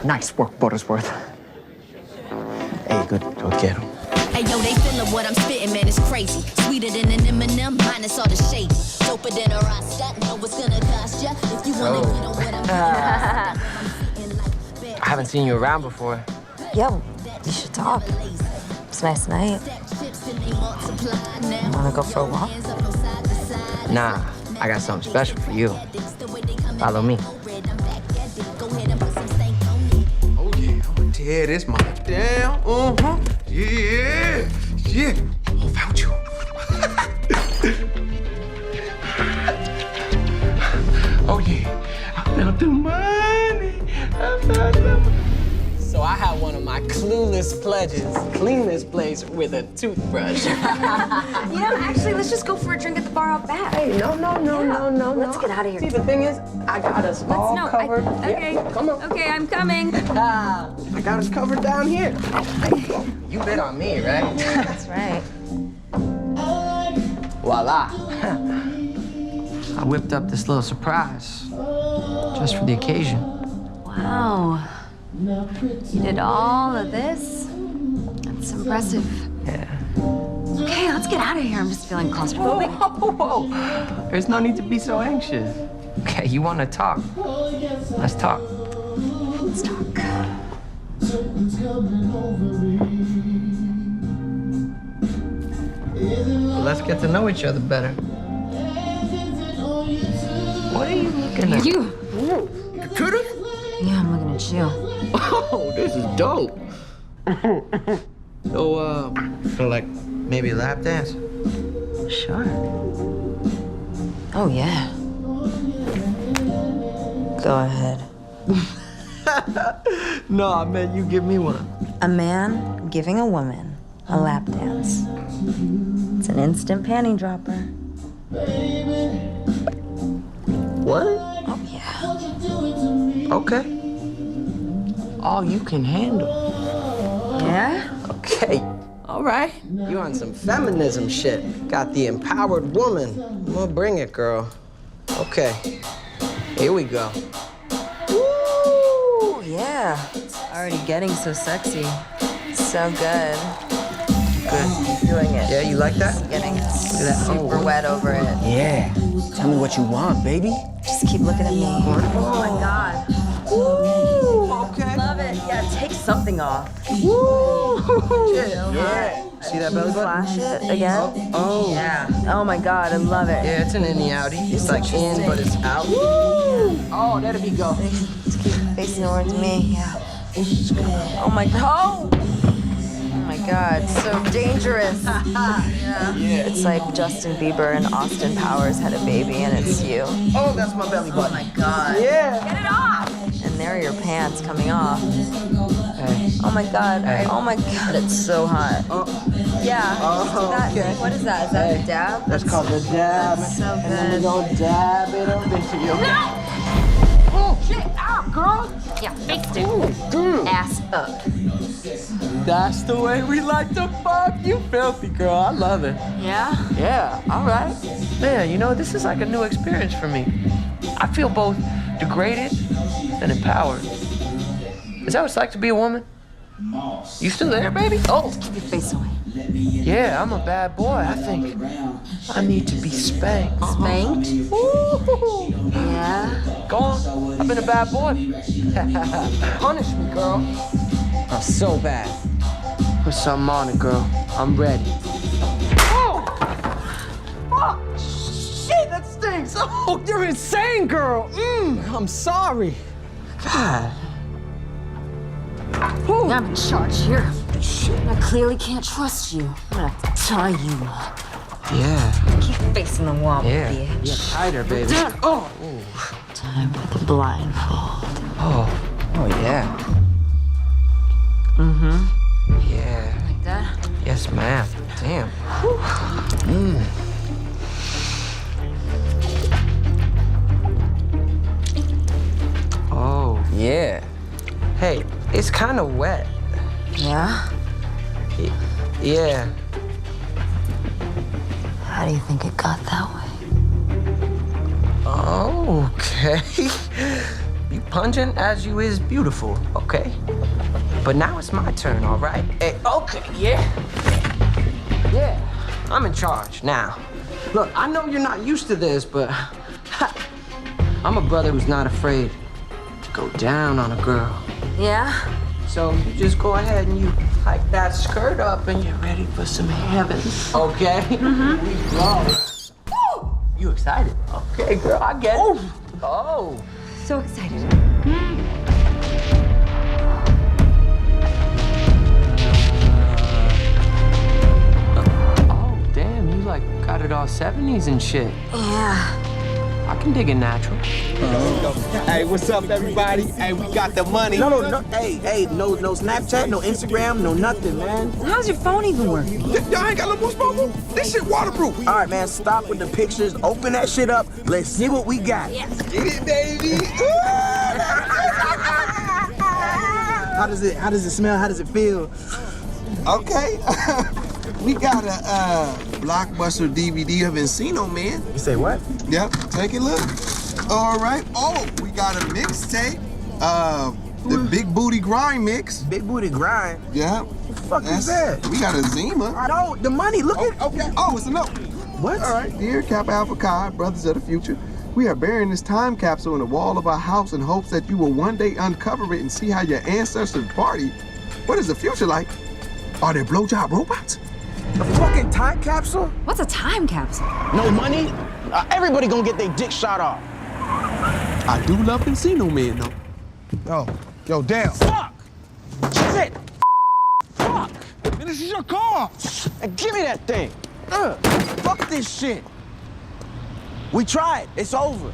Nice work, Buttersworth. Hey, go get him. Hey yo, they feelin' what I'm spittin', man, it's crazy. Sweeter than an M&M, minus all the shade. Doper than a Rasta, know what's gonna cost ya. If you wanna get on what I'm I haven't seen you around before. Yo, you should talk. It's a nice night. Wanna go for a walk? Nah, I got something special for you. Follow me. Oh yeah, I'ma tear this mic down. Yeah, yeah. Oh, found you. Oh yeah, I found the money. I found the money. So I had one of my clueless pledges clean this place with a toothbrush. Actually, let's just go for a drink at the bar out back. Hey, no. Let's get out of here. See, the thing is, I got us all covered. Okay. Yeah, come on. Okay, I'm coming. I got us covered down here. You bet on me, right? That's right. Voila. I whipped up this little surprise just for the occasion. Wow. You did all of this? That's impressive. Yeah. Okay, let's get out of here. I'm just feeling claustrophobic. Whoa. There's no need to be so anxious. Okay, you want to talk? Let's talk. Let's talk. Let's get to know each other better. What are you looking at? You. Cutter? Yeah, I'm looking at you. Oh, this is dope. So, feel like maybe a lap dance? Sure. Oh, yeah. Go ahead. No, I meant you give me one. A man giving a woman a lap dance. It's an instant panty dropper. What? Oh, yeah. Okay. All you can handle. Yeah? Okay, all right. You on some feminism shit. Got the empowered woman. I'm gonna bring it, girl. Okay, here we go. Ooh, yeah. It's already getting so sexy. So good. Good. Doing it. Yeah, you like that? Getting that. super wet over it. Yeah. Tell me what you want, baby. Just keep looking at me. Oh my God. Ooh, okay. Love it. Yeah, take something off. Woo! Yeah. See that belly button? Flash it again. Oh. Yeah. Oh my God, I love it. Yeah, it's an innie outie. It's like in, but it's out. Woo! Oh, there we go. Just keep facing towards me. Yeah. Oh my God. Oh my God, so dangerous. Yeah. It's like Justin Bieber and Austin Powers had a baby and it's you. Oh, that's my belly Oh button. my God. Yeah. Get it off! And there are your pants coming off. Hey. Oh my God. Hey. Oh my God, it's so hot. Yeah. Oh, that, okay. What is that? Is that a dab? That's called the dab. That's so And then good. we're gonna dab it up into you. No! Oh, shit. Ow, girl. Yeah, face it. Ass up. That's the way we like to fuck. You filthy girl. I love it. Yeah? Yeah, all right. Man, you know, this is like a new experience for me. I feel both degraded and empowered. Is that what it's like to be a woman? You still there, baby? Oh, Keep your face away. yeah, I'm a bad boy. I think I need to be spanked. Spanked? Ooh. Yeah. Go on. I've been a bad boy. Punish me, girl. I'm so bad. Put something on it, girl. I'm ready. Oh! Fuck! Shit, that stinks! Oh, you're insane, girl! I'm sorry. God. Whew. I'm in charge here. I clearly can't trust you. I'm gonna have to tie you up. Yeah. Keep facing the wall, Yeah. bitch. Yeah, tighter, baby. Oh! Time for the blindfold. Oh. Oh, yeah. Mm-hmm. Yeah. Like that? Yes, ma'am. Damn. Oh. Yeah. Hey, it's kind of wet. Yeah? Yeah. How do you think it got that way? Okay. You pungent as you is beautiful, okay? But now it's my turn, all right? Hey, okay, yeah. Yeah, I'm in charge now. Look, I know you're not used to this, but I'm a brother who's not afraid to go down on a girl. Yeah? So you just go ahead and you hike that skirt up and you're ready for some heaven, okay? Mm-hmm. We go. Woo! You excited? Okay, girl, I get it. Oh. So excited. Oh, damn, you like got it all 70s and shit. Yeah. I can dig it natural. Hey, what's up, everybody? Hey, we got the money. No. Hey, no Snapchat, no Instagram, no nothing, man. How's your phone even work? Y'all ain't got no boost mobile? This shit waterproof. All right, man, stop with the pictures. Open that shit up. Let's see what we got. Yes. Get it, baby. How does it smell? How does it feel? Okay. We got a blockbuster DVD of Encino Man. You say what? Yep, take a look. All right. Oh, we got a mixtape. The Big Booty Grind mix. Big Booty Grind? Yeah. What the fuck is that? We got a Zima. No, the money, look at. Okay. Oh, it's a note. What? All right. Dear Kappa Alpha Chi, brothers of the future, we are burying this time capsule in the wall of our house in hopes that you will one day uncover it and see how your ancestors party. What is the future like? Are there blowjob robots? A fucking time capsule? What's a time capsule? No money? Everybody gonna get their dick shot off. I do love Encino Man, though. Yo, damn. Fuck! Shit! Fuck! Man, this is your car. Hey, give me that thing. Fuck this shit. We tried. It's over.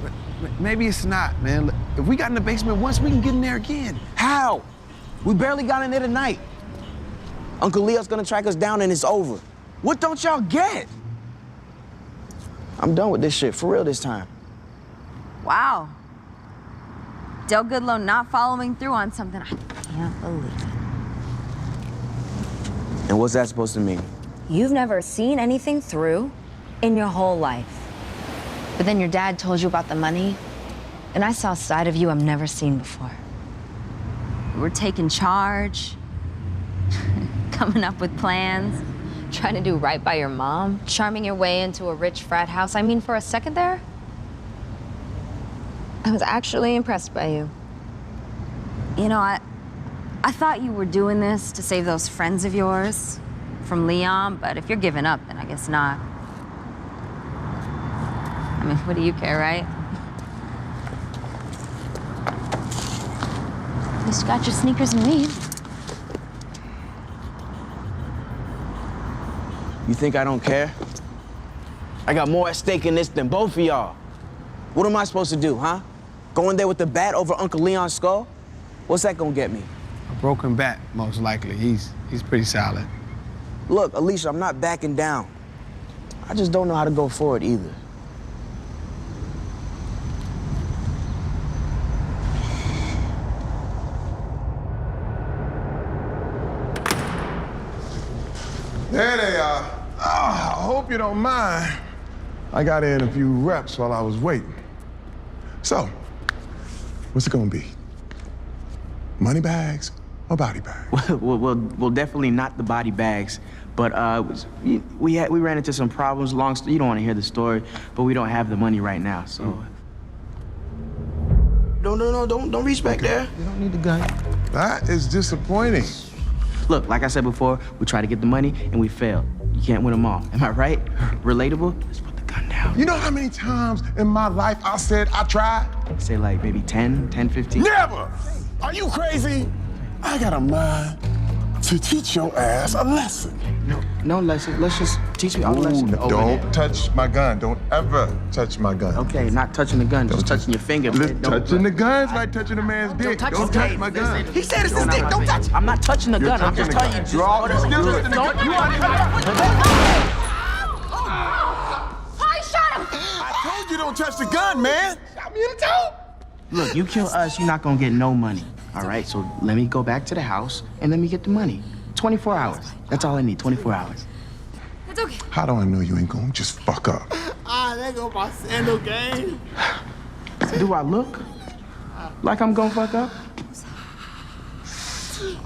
Maybe it's not, man. If we got in the basement once, we can get in there again. How? We barely got in there tonight. Uncle Leo's gonna track us down and it's over. What don't y'all get? I'm done with this shit, for real this time. Wow. Del Goodloe not following through on something. I can't believe it. And what's that supposed to mean? You've never seen anything through in your whole life. But then your dad told you about the money, and I saw a side of you I've never seen before. You were taking charge, coming up with plans, trying to do right by your mom, charming your way into a rich frat house. I mean, for a second there, I was actually impressed by you. You know, I thought you were doing this to save those friends of yours from Leon, but if you're giving up, then I guess not. I mean, what do you care, right? At least you got your sneakers and weed. You think I don't care? I got more at stake in this than both of y'all. What am I supposed to do, huh? Go in there with the bat over Uncle Leon's skull? What's that gonna get me? A broken bat, most likely. He's pretty solid. Look, Alicia, I'm not backing down. I just don't know how to go forward either. There they are. Oh, I hope you don't mind. I got in a few reps while I was waiting. So, what's it gonna be? Money bags or body bags? Well, definitely not the body bags. But we ran into some problems. You don't want to hear the story, but we don't have the money right now, so. No, don't reach back there. You don't need the gun. That is disappointing. Look, like I said before, we tried to get the money and we failed. You can't win them all. Am I right? Relatable? Let's put the gun down. You know how many times in my life I said I tried? Say like maybe 10, 15. Never! Are you crazy? I got a mind to teach your ass a lesson. No lesson. Let's just teach me a lesson. Don't touch my gun. Don't ever touch my gun. Okay, not touching the gun, just touching your finger. Touching the gun's like touching a man's dick. Don't touch my gun. He said it's his dick. Don't touch it. I'm not touching the gun. I'm just telling you. You're all still touching the gun. I shot him! I told you don't touch the gun, man. Shot me in the toe. Look, you kill us, you're not gonna get no money. All right, so let me go back to the house and let me get the money. 24 hours. That's all I need, 24 hours. It's okay. How do I know you ain't gonna just fuck up? Ah, there go my sandal game. Do I look like I'm gonna fuck up?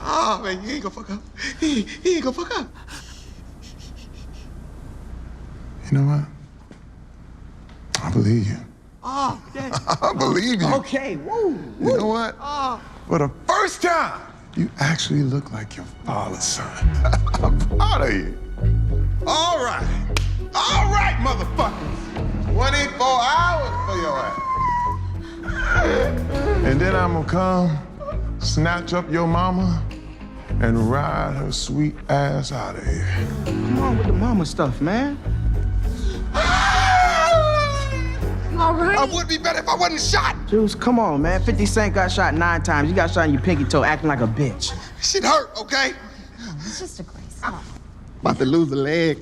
Oh, man, you ain't gonna fuck up. He ain't gonna fuck up. You know what? I believe you. Oh, yeah. I believe you. Okay, woo. You know what? Oh. For the first time, you actually look like your father's son. I'm proud of you. All right. All right, motherfuckers. 24 hours for your ass. And then I'm gonna come, snatch up your mama, and ride her sweet ass out of here. Come on with the mama stuff, man. All right. I would be better if I wasn't shot. Juice, come on, man. 50 Cent got shot 9 times. You got shot in your pinky toe acting like a bitch. Shit hurt, okay? It's just a great song. About to lose a leg.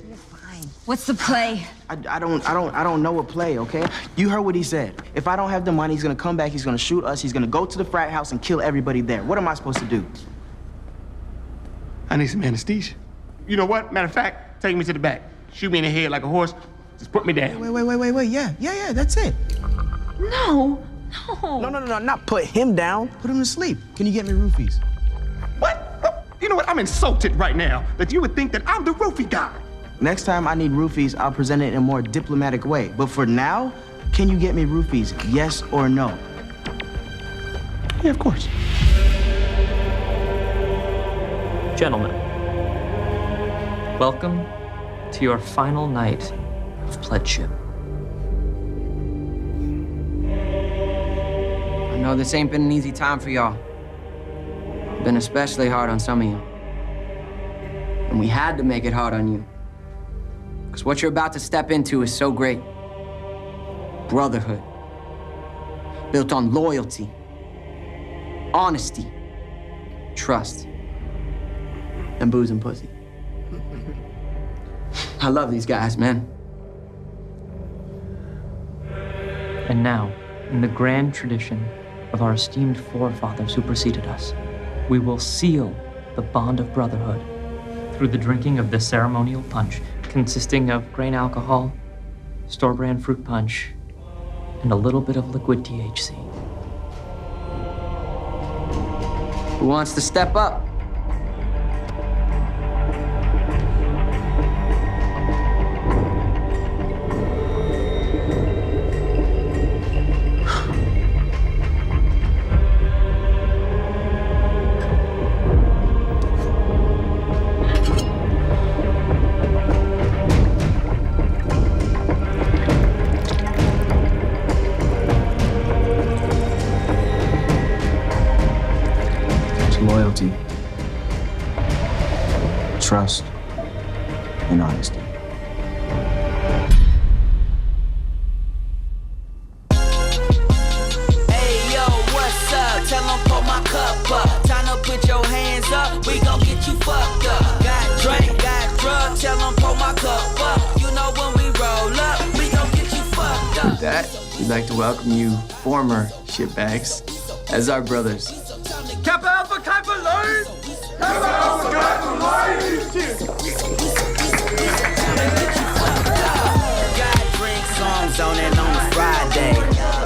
What's the play? I don't know a play, okay? You heard what he said. If I don't have the money, he's gonna come back, he's gonna shoot us, he's gonna go to the frat house and kill everybody there. What am I supposed to do? I need some anesthesia. You know what? Matter of fact, take me to the back. Shoot me in the head like a horse. Just put me down. Wait. Yeah, that's it. No. No, not put him down. Put him to sleep. Can you get me roofies? What? You know what? I'm insulted right now that you would think that I'm the roofie guy. Next time I need roofies, I'll present it in a more diplomatic way. But for now, can you get me roofies? Yes or no? Yeah, of course. Gentlemen, welcome to your final night of pledgeship. I know this ain't been an easy time for y'all. Been especially hard on some of you. And we had to make it hard on you. Because what you're about to step into is so great. Brotherhood. Built on loyalty, honesty, trust, and booze and pussy. I love these guys, man. And now, in the grand tradition of our esteemed forefathers who preceded us, we will seal the bond of brotherhood through the drinking of the ceremonial punch, consisting of grain alcohol, store-brand fruit punch, and a little bit of liquid THC. Who wants to step up? Loyalty, trust, and honesty. Hey yo, what's up? Tell them pull my cup up. Time to put your hands up. We gon' get you fucked up. Got drink, got drugs. Tell them pull my cup up. You know when we roll up, we gon' get you fucked up. With that, we'd like to welcome you former shitbags as our brothers. Kappa Alpha Kappa Light! Kappa Alpha Kappa Light! Got drink songs on it on a Friday.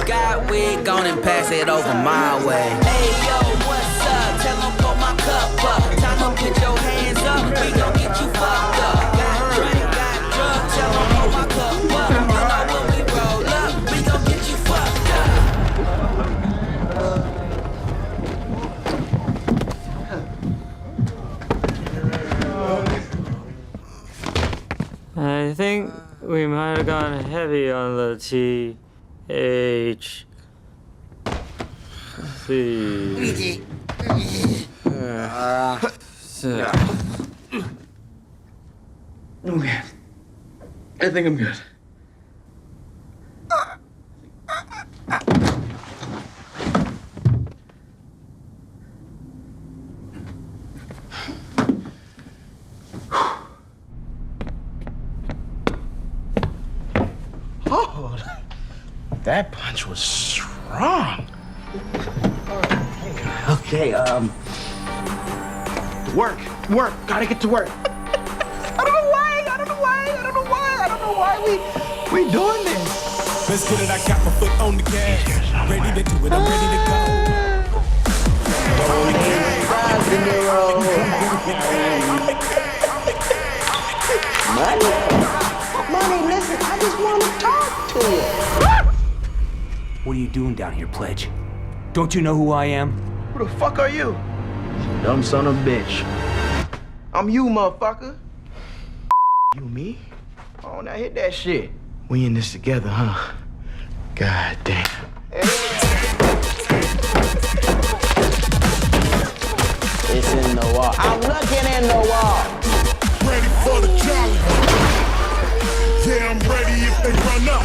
Got wig on and pass it over my way. Hey yo, what's up? Tell them pull my cup up. Time to put your hands up. We gon' get you fucked up. Got drink, got drugs. Tell them pull my cup up. You know when we roll up, we gon' get you fucked up. I think we might have gone heavy on the THC. Okay. I think I'm good. Oh, that punch was strong. Okay, work. Gotta get to work. I don't know why. why we doing this? Let's get it, I got my foot on the gas. Ready to do it, I'm ready to go. Money, listen, I just want to talk to you. What are you doing down here, Pledge? Don't you know who I am? Who the fuck are you? Dumb son of a bitch. I'm you, motherfucker. You me? Oh, now hit that shit. We in this together, huh? God damn. It's in the wall. I'm looking in the wall. Ready for the challenge. Yeah, I'm ready if they run up.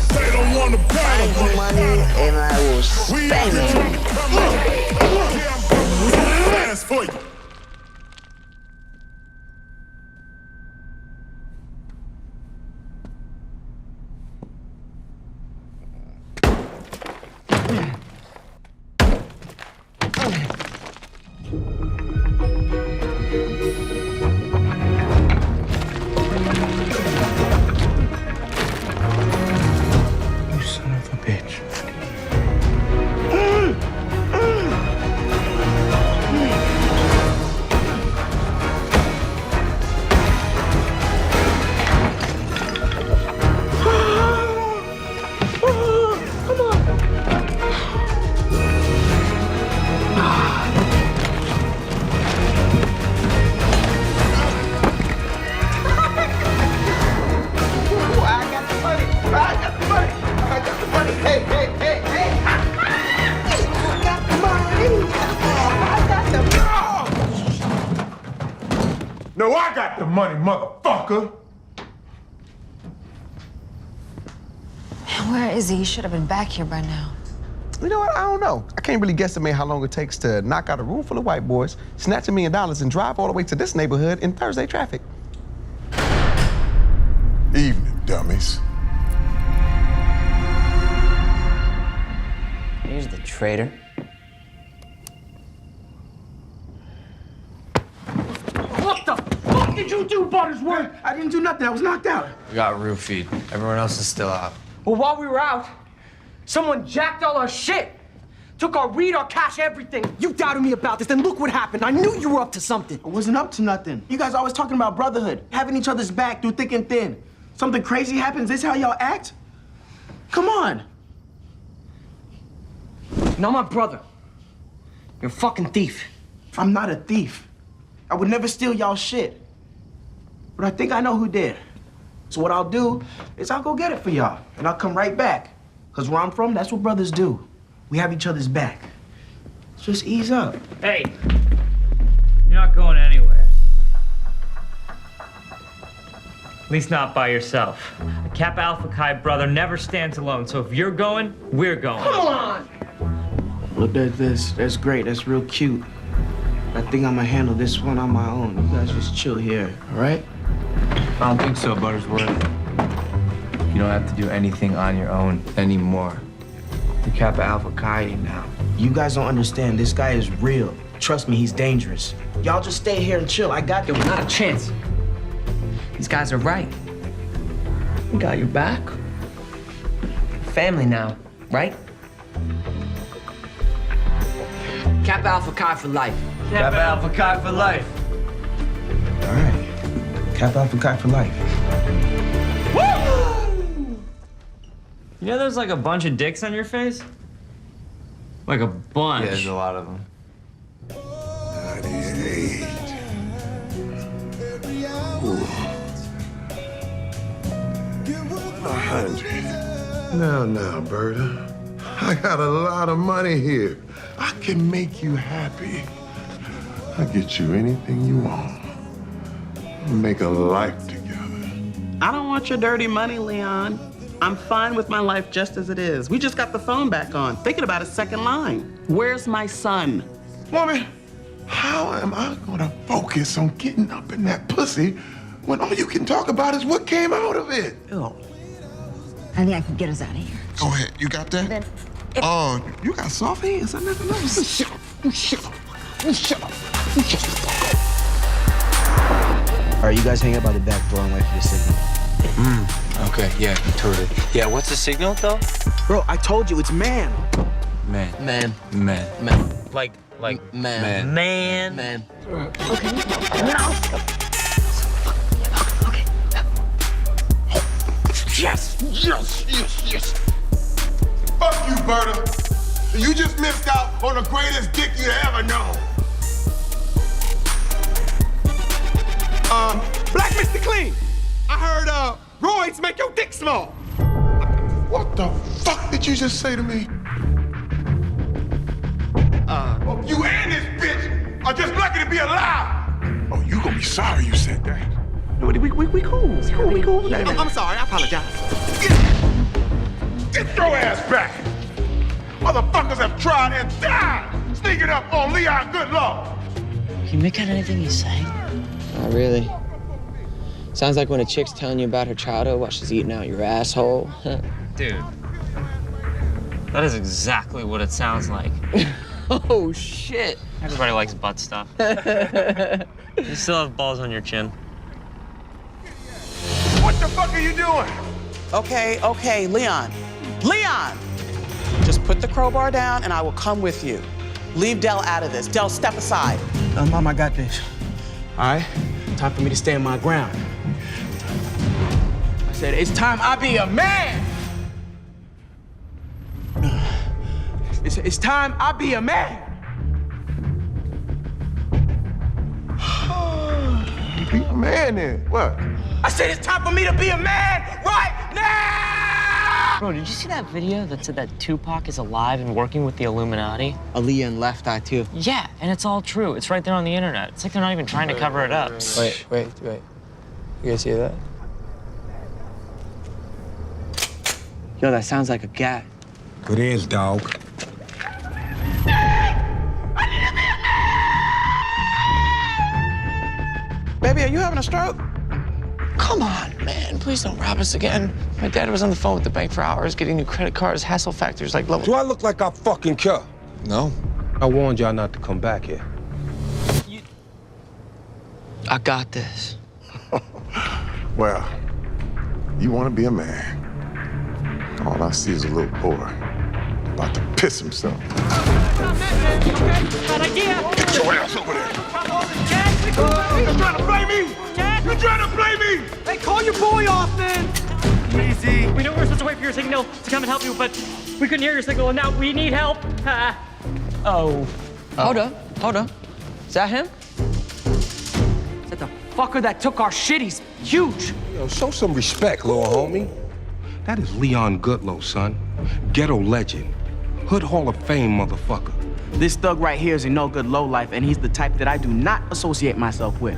They don't want to battle me. Money and I will spend it. Come on. Yeah, I'm coming fast for you. You son of a bitch. No, I got the money, motherfucker. Where is he? He should have been back here by now. You know what? I don't know. I can't really guesstimate how long it takes to knock out a room full of white boys, snatch $1 million, and drive all the way to this neighborhood in Thursday traffic. Evening, dummies. Here's the traitor. What the fuck did you do, Buttersworth? I didn't do nothing. I was knocked out. We got roofied. Everyone else is still out. Well, while we were out, someone jacked all our shit. Took our weed, our cash, everything. You doubted me about this, then look what happened. I knew you were up to something. I wasn't up to nothing. You guys always talking about brotherhood, having each other's back through thick and thin. Something crazy happens, this how y'all act? Come on. You're not my brother. You're a fucking thief. I'm not a thief. I would never steal y'all shit. But I think I know who did. So what I'll do is I'll go get it for y'all, and I'll come right back. Because where I'm from, that's what brothers do. We have each other's back. Just ease up. Hey, you're not going anywhere. At least not by yourself. A Kappa Alpha Chi brother never stands alone, so if you're going, we're going. Come on! Well, that's great. That's real cute. I think I'm gonna handle this one on my own. You guys just chill here, all right? I don't think so, Buttersworth. You don't have to do anything on your own anymore. The Kappa Alpha Chi now. You guys don't understand. This guy is real. Trust me, he's dangerous. Y'all just stay here and chill. I got you. Not a chance. These guys are right. We got your back. Family now, right? Kappa Alpha Chi for life. Kappa Alpha Chi for life. All right. Kappa Alpha Chi for life. You know there's like a bunch of dicks on your face? Like a bunch. Yeah, there's a lot of them. 98. Ooh. 100. Now, Berta. I got a lot of money here. I can make you happy. I'll get you anything you want. Make a life together. I don't want your dirty money, Leon. I'm fine with my life just as it is. We just got the phone back on, thinking about a second line. Where's my son? Woman, how am I gonna focus on getting up in that pussy when all you can talk about is what came out of it? Ew. I think I can get us out of here. Go ahead, you got that? Oh, you got soft hands. I never noticed. Shut up. You shut up. You shut up. You shut up. All right, you guys hang out by the back door and wait for the signal. Okay, yeah, totally. Yeah, what's the signal, though? Bro, I told you, it's man. Man. Man. Man. Man. Like Man. man. Man. Okay. Yes, yes, yes, yes. Fuck you, Berta. You just missed out on the greatest dick you ever known. Black Mr. Clean, I heard, roids make your dick small. What the fuck did you just say to me? You and this bitch are just lucky to be alive. Oh, you gonna be sorry you said that. We cool. We cool. I'm sorry, I apologize. Get your ass back. Motherfuckers have tried and died sneaking up on Leon Goodlaw. Can you make out anything he's saying? Not really. Sounds like when a chick's telling you about her childhood while she's eating out your asshole. Dude, that is exactly what it sounds like. Oh, shit. Everybody likes butt stuff. You still have balls on your chin. What the fuck are you doing? Okay, Leon. Leon! Just put the crowbar down and I will come with you. Leave Dell out of this. Dell, step aside. Mom, I got this. All right? Time for me to stand my ground. I said, it's time I be a man! It's time I be a man! Be a man then. What? I said it's time for me to be a man right now! Bro, did you see that video that said that Tupac is alive and working with the Illuminati? Aaliyah and Left Eye, too. Yeah, and it's all true. It's right there on the internet. It's like they're not even trying to cover it up. Wait. You guys hear that? Yo, that sounds like a gat. It is, dog. Baby, are you having a stroke? Come on, man. Please don't rob us again. My dad was on the phone with the bank for hours getting new credit cards. Hassle factors like level. Do I look like I fucking care? No. I warned y'all not to come back here. I got this. Well, you want to be a man. All I see is a little boy about to piss himself. Bad idea. Get your ass over there. You trying to play me? You trying to play me? Hey, call your boy off, man. Easy. We know we were supposed to wait for your signal to come and help you, but we couldn't hear your signal, and now we need help. Hold up. Is that him? Is that the fucker that took our shit? He's huge. Yo, show some respect, little homie. That is Leon Goodlow, son. Ghetto legend. Hood Hall of Fame, motherfucker. This thug right here is a no-good lowlife, and he's the type that I do not associate myself with.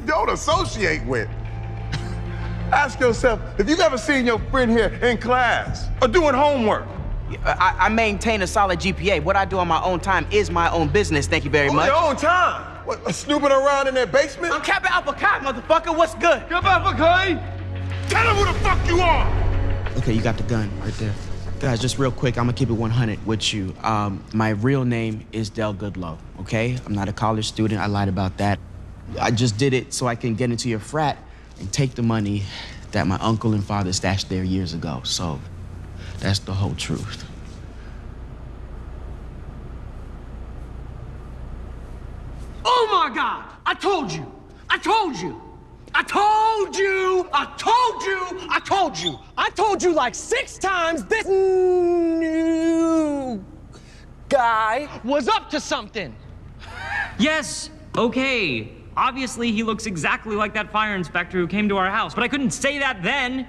Don't associate with. Ask yourself if you've ever seen your friend here in class or doing homework. I maintain a solid GPA. What I do on my own time is my own business, thank you very much. Your own time? What, snooping around in their basement? I'm Kappa Alpha Chi, motherfucker. What's good? Kappa Alpha Chi? Tell them who the fuck you are! Okay, you got the gun right there. Guys, just real quick, I'm gonna keep it 100 with you. My real name is Del Goodlow, okay? I'm not a college student, I lied about that. I just did it so I can get into your frat and take the money that my uncle and father stashed there years ago. So, that's the whole truth. Oh my God! I told you! I told you! I told you! I told you! I told you! I told you like 6 times this new guy was up to something. Yes, okay. Obviously, he looks exactly like that fire inspector who came to our house, but I couldn't say that then.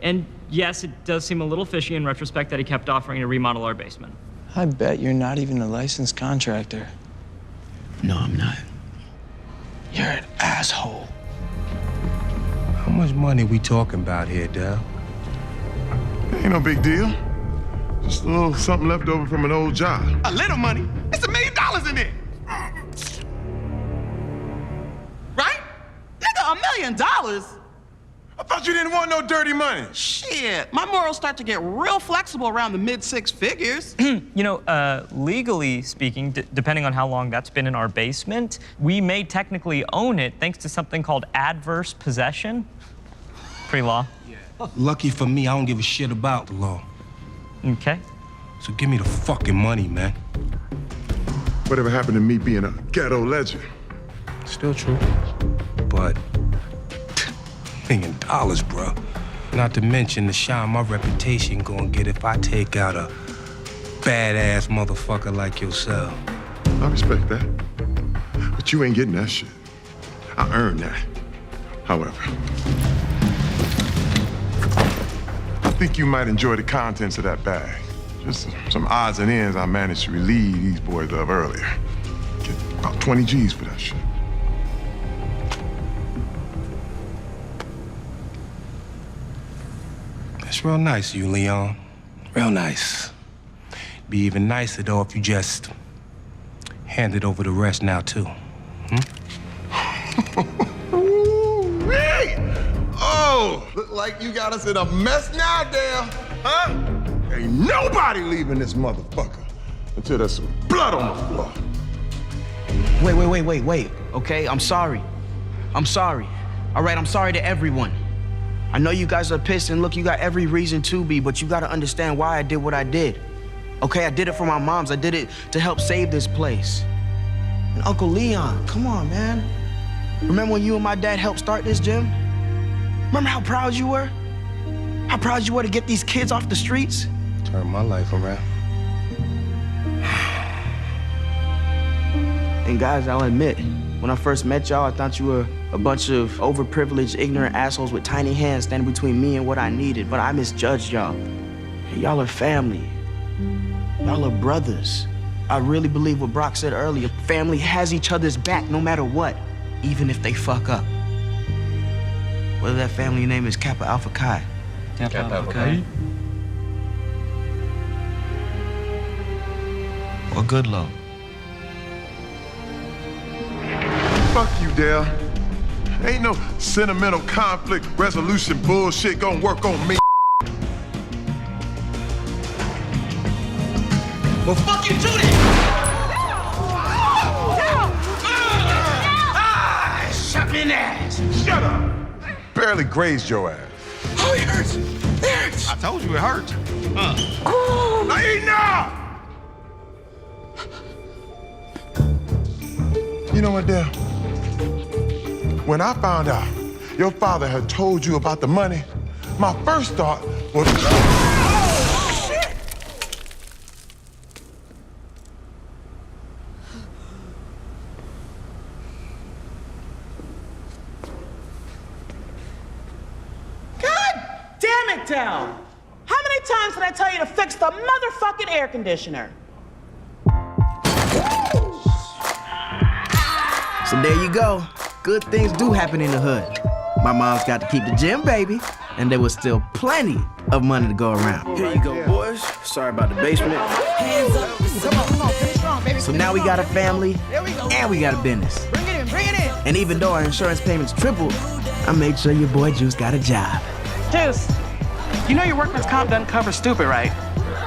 And yes, it does seem a little fishy in retrospect that he kept offering to remodel our basement. I bet you're not even a licensed contractor. No, I'm not. You're an asshole. How much money we talking about here, Del? Ain't no big deal. Just a little something left over from an old job. A little money? It's $1 million in there. Right? Nigga, $1 million? I thought you didn't want no dirty money. Shit, my morals start to get real flexible around the mid-6 figures. You know, legally speaking, depending on how long that's been in our basement, we may technically own it thanks to something called adverse possession. Pre-law. Lucky for me, I don't give a shit about the law. Okay. So give me the fucking money, man. Whatever happened to me being a ghetto legend? Still true. But $1 million, bro. Not to mention the shine my reputation gonna get if I take out a badass motherfucker like yourself. I respect that. But you ain't getting that shit. I earned that. However, I think you might enjoy the contents of that bag. Just some odds and ends I managed to relieve these boys of earlier. Get about 20 G's for that shit. That's real nice of you, Leon. Real nice. Be even nicer, though, if you just handed over the rest now, too. Hey! Oh, look like you got us in a mess now, Dale. Huh? Ain't nobody leaving this motherfucker until there's some blood on the floor. Wait. Okay, I'm sorry. I'm sorry. All right, I'm sorry to everyone. I know you guys are pissed, and look, you got every reason to be, but you gotta understand why I did what I did. Okay, I did it for my moms. I did it to help save this place. And Uncle Leon, come on, man. Remember when you and my dad helped start this gym? Remember how proud you were? How proud you were to get these kids off the streets? Turn my life around. And guys, I'll admit, when I first met y'all, I thought you were a bunch of overprivileged, ignorant assholes with tiny hands standing between me and what I needed, but I misjudged y'all. And y'all are family. Y'all are brothers. I really believe what Brock said earlier. Family has each other's back no matter what, even if they fuck up. Whether that family name is Kappa Alpha Chi. Kappa Alpha Chi. Or Goodlow. Fuck you, Dale. Ain't no sentimental conflict resolution bullshit gonna work on me. Well, fuck you too then! Shut me in the ass! Shut up! Barely grazed your ass. Oh, it hurts! It hurts! I told you it hurt. Now eat now! You know what, Dale? When I found out your father had told you about the money, my first thought was, oh, shit! God damn it, Del! How many times did I tell you to fix the motherfucking air conditioner? So there you go. Good things do happen in the hood. My mom's got to keep the gym, baby. And there was still plenty of money to go around. Here you go, boys. Sorry about the basement. Come on, finish strong, baby. So now we got a family, and we got a business. Bring it in. And even though our insurance payments tripled, I made sure your boy Juice got a job. Juice, you know your workman's comp doesn't cover stupid, right?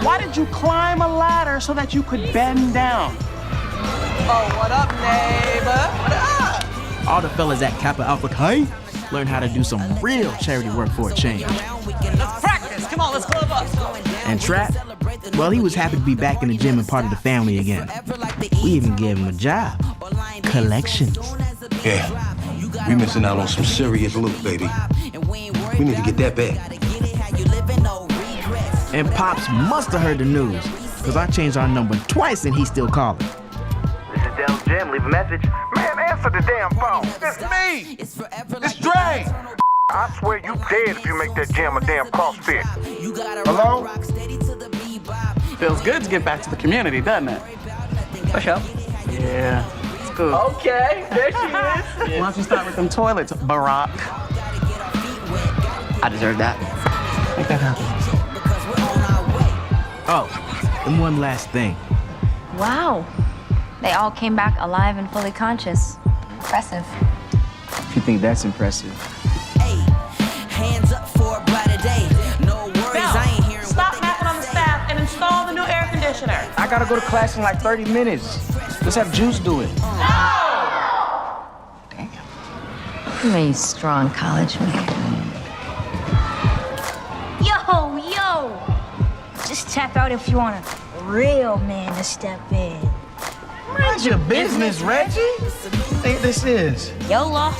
Why did you climb a ladder so that you could bend down? Oh, what up, neighbor? What up? All the fellas at Kappa Alpha Chi learned how to do some real charity work for a change. Let's practice. Come on, let's club up. And Trap, well, he was happy to be back in the gym and part of the family again. We even gave him a job. Collections. Yeah, we missing out on some serious loot, baby. We need to get that back. And Pops must have heard the news, because I changed our number twice and he's still calling. This is Dell's Gym. Leave a message. Man, answer the damn phone. It's me. It's Dre. I swear you dead if you make that jam a damn CrossFit. Hello? Feels good to get back to the community, doesn't it? For sure. Yeah, it's cool. Okay, there she is. Why don't you start with them toilets, Barack? I deserve that. Make that happen. Oh, and one last thing. Wow. They all came back alive and fully conscious. Impressive. If you think that's impressive. revolutionary. I gotta go to class in like 30 minutes. Let's have Juice do it. I'm a strong college man. Yo! Just tap out if you want a real man to step in. Mind your business, Reggie. Think this is? YOLO.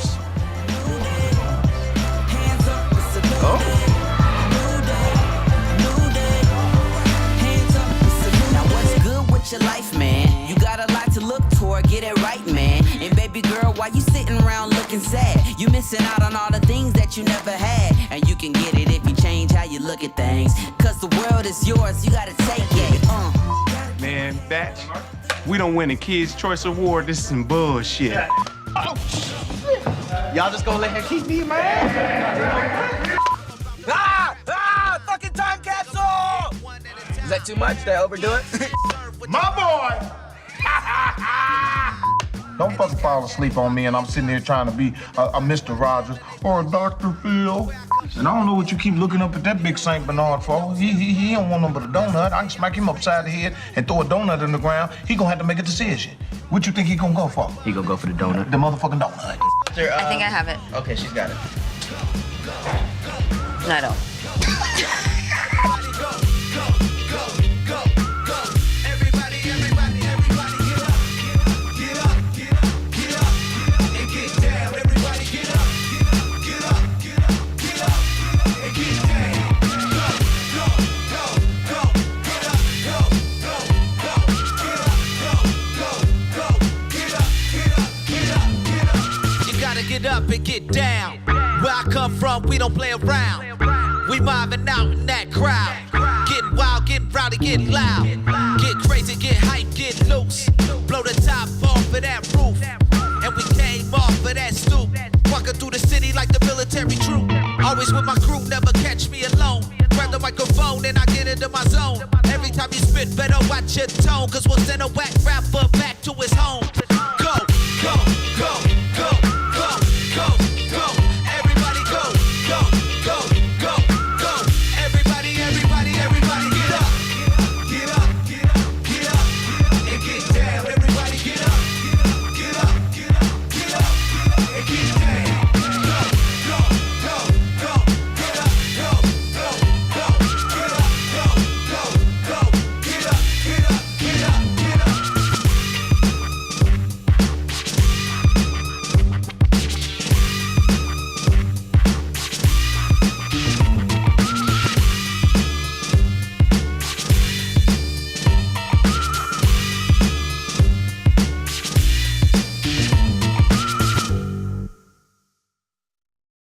Now what's good with your life, man? You got a lot to look toward, get it right, man. And baby girl, why you sitting around looking sad? You missing out on all the things that you never had. And you can get it if you change how you look at things. Cause the world is yours, you gotta take it. Man, Batch, we don't win the Kids' Choice Award. This is some bullshit. Y'all just gonna let her keep me, man? Fucking time capsule! Is that too much? Did I overdo it? My boy! Don't fucking fall asleep on me and I'm sitting here trying to be a Mr. Rogers or a Dr. Phil. And I don't know what you keep looking up at that big St. Bernard for. He don't want nothing but a donut. I can smack him upside the head and throw a donut in the ground. He gonna have to make a decision. What you think he gonna go for? He gonna go for the donut. The motherfucking donut. I think I have it. Okay, she's got it. No, I don't. Get up and get down. Where I come from, we don't play around. We mobbing out in that crowd. Getting wild, getting rowdy, getting loud. Get crazy, get hype, get loose. Blow the top off of that roof. And we came off of that stoop. Walking through the city like the military troop. Always with my crew, never catch me alone. Grab the microphone and I get into my zone. Every time you spit, better watch your tone. Cause we'll send a whack rapper